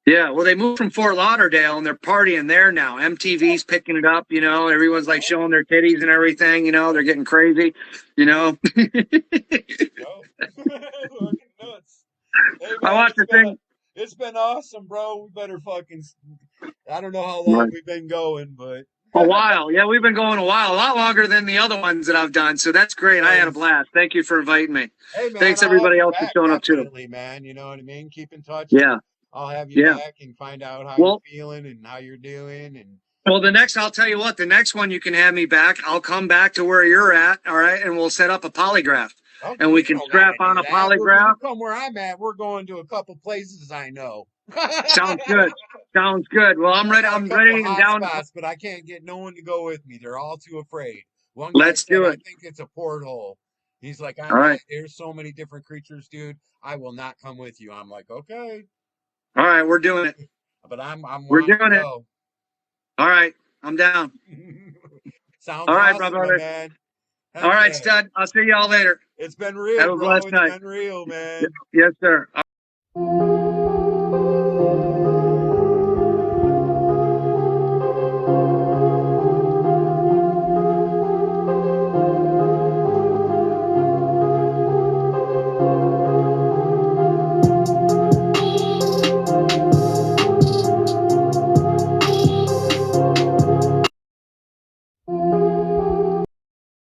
Yeah, well, they moved from Fort Lauderdale and they're partying there now. MTV's picking it up, you know. Everyone's like showing their titties and everything, you know. They're getting crazy, you know. Yo, fucking nuts. Hey I man, watched the thing. it's been awesome, bro. We better fucking. I don't know how long Right. we've been going, but A while. Yeah, we've been going a while, a lot longer than the other ones that I've done. So that's great. I had a yes. blast. Thank you for inviting me. Hey man, Thanks I'll have everybody you else for back showing up too. definitely, man. You know what I mean? Keep in touch and Yeah, I'll have you yeah. back and find out how you're Well, feeling and how you're doing and well, I'll tell you what, the next one you can have me back. I'll come back to where you're at. All right. And we'll set up a polygraph oh, and we you can don't strap gotta on do a that. When polygraph. you come where I'm at, we're going to a couple places I know. Sounds good. Sounds good. Well, I'm I ready. got a I'm couple ready and hot down. spots, but I can't get no one to go with me. They're all too afraid. One guy Let's said, do I it. think it's a porthole. He's like, All right. there's so many different creatures, dude. I will not come with you. I'm like, okay, All right. We're doing it. but I'm We're wanting to doing it. go. All right. I'm down. Sounds All right, my awesome, my brother. man. All Heck right, yeah. stud. I'll see y'all later. It's been Have real, a bro. blessed It's night. been real, man. Yes, sir.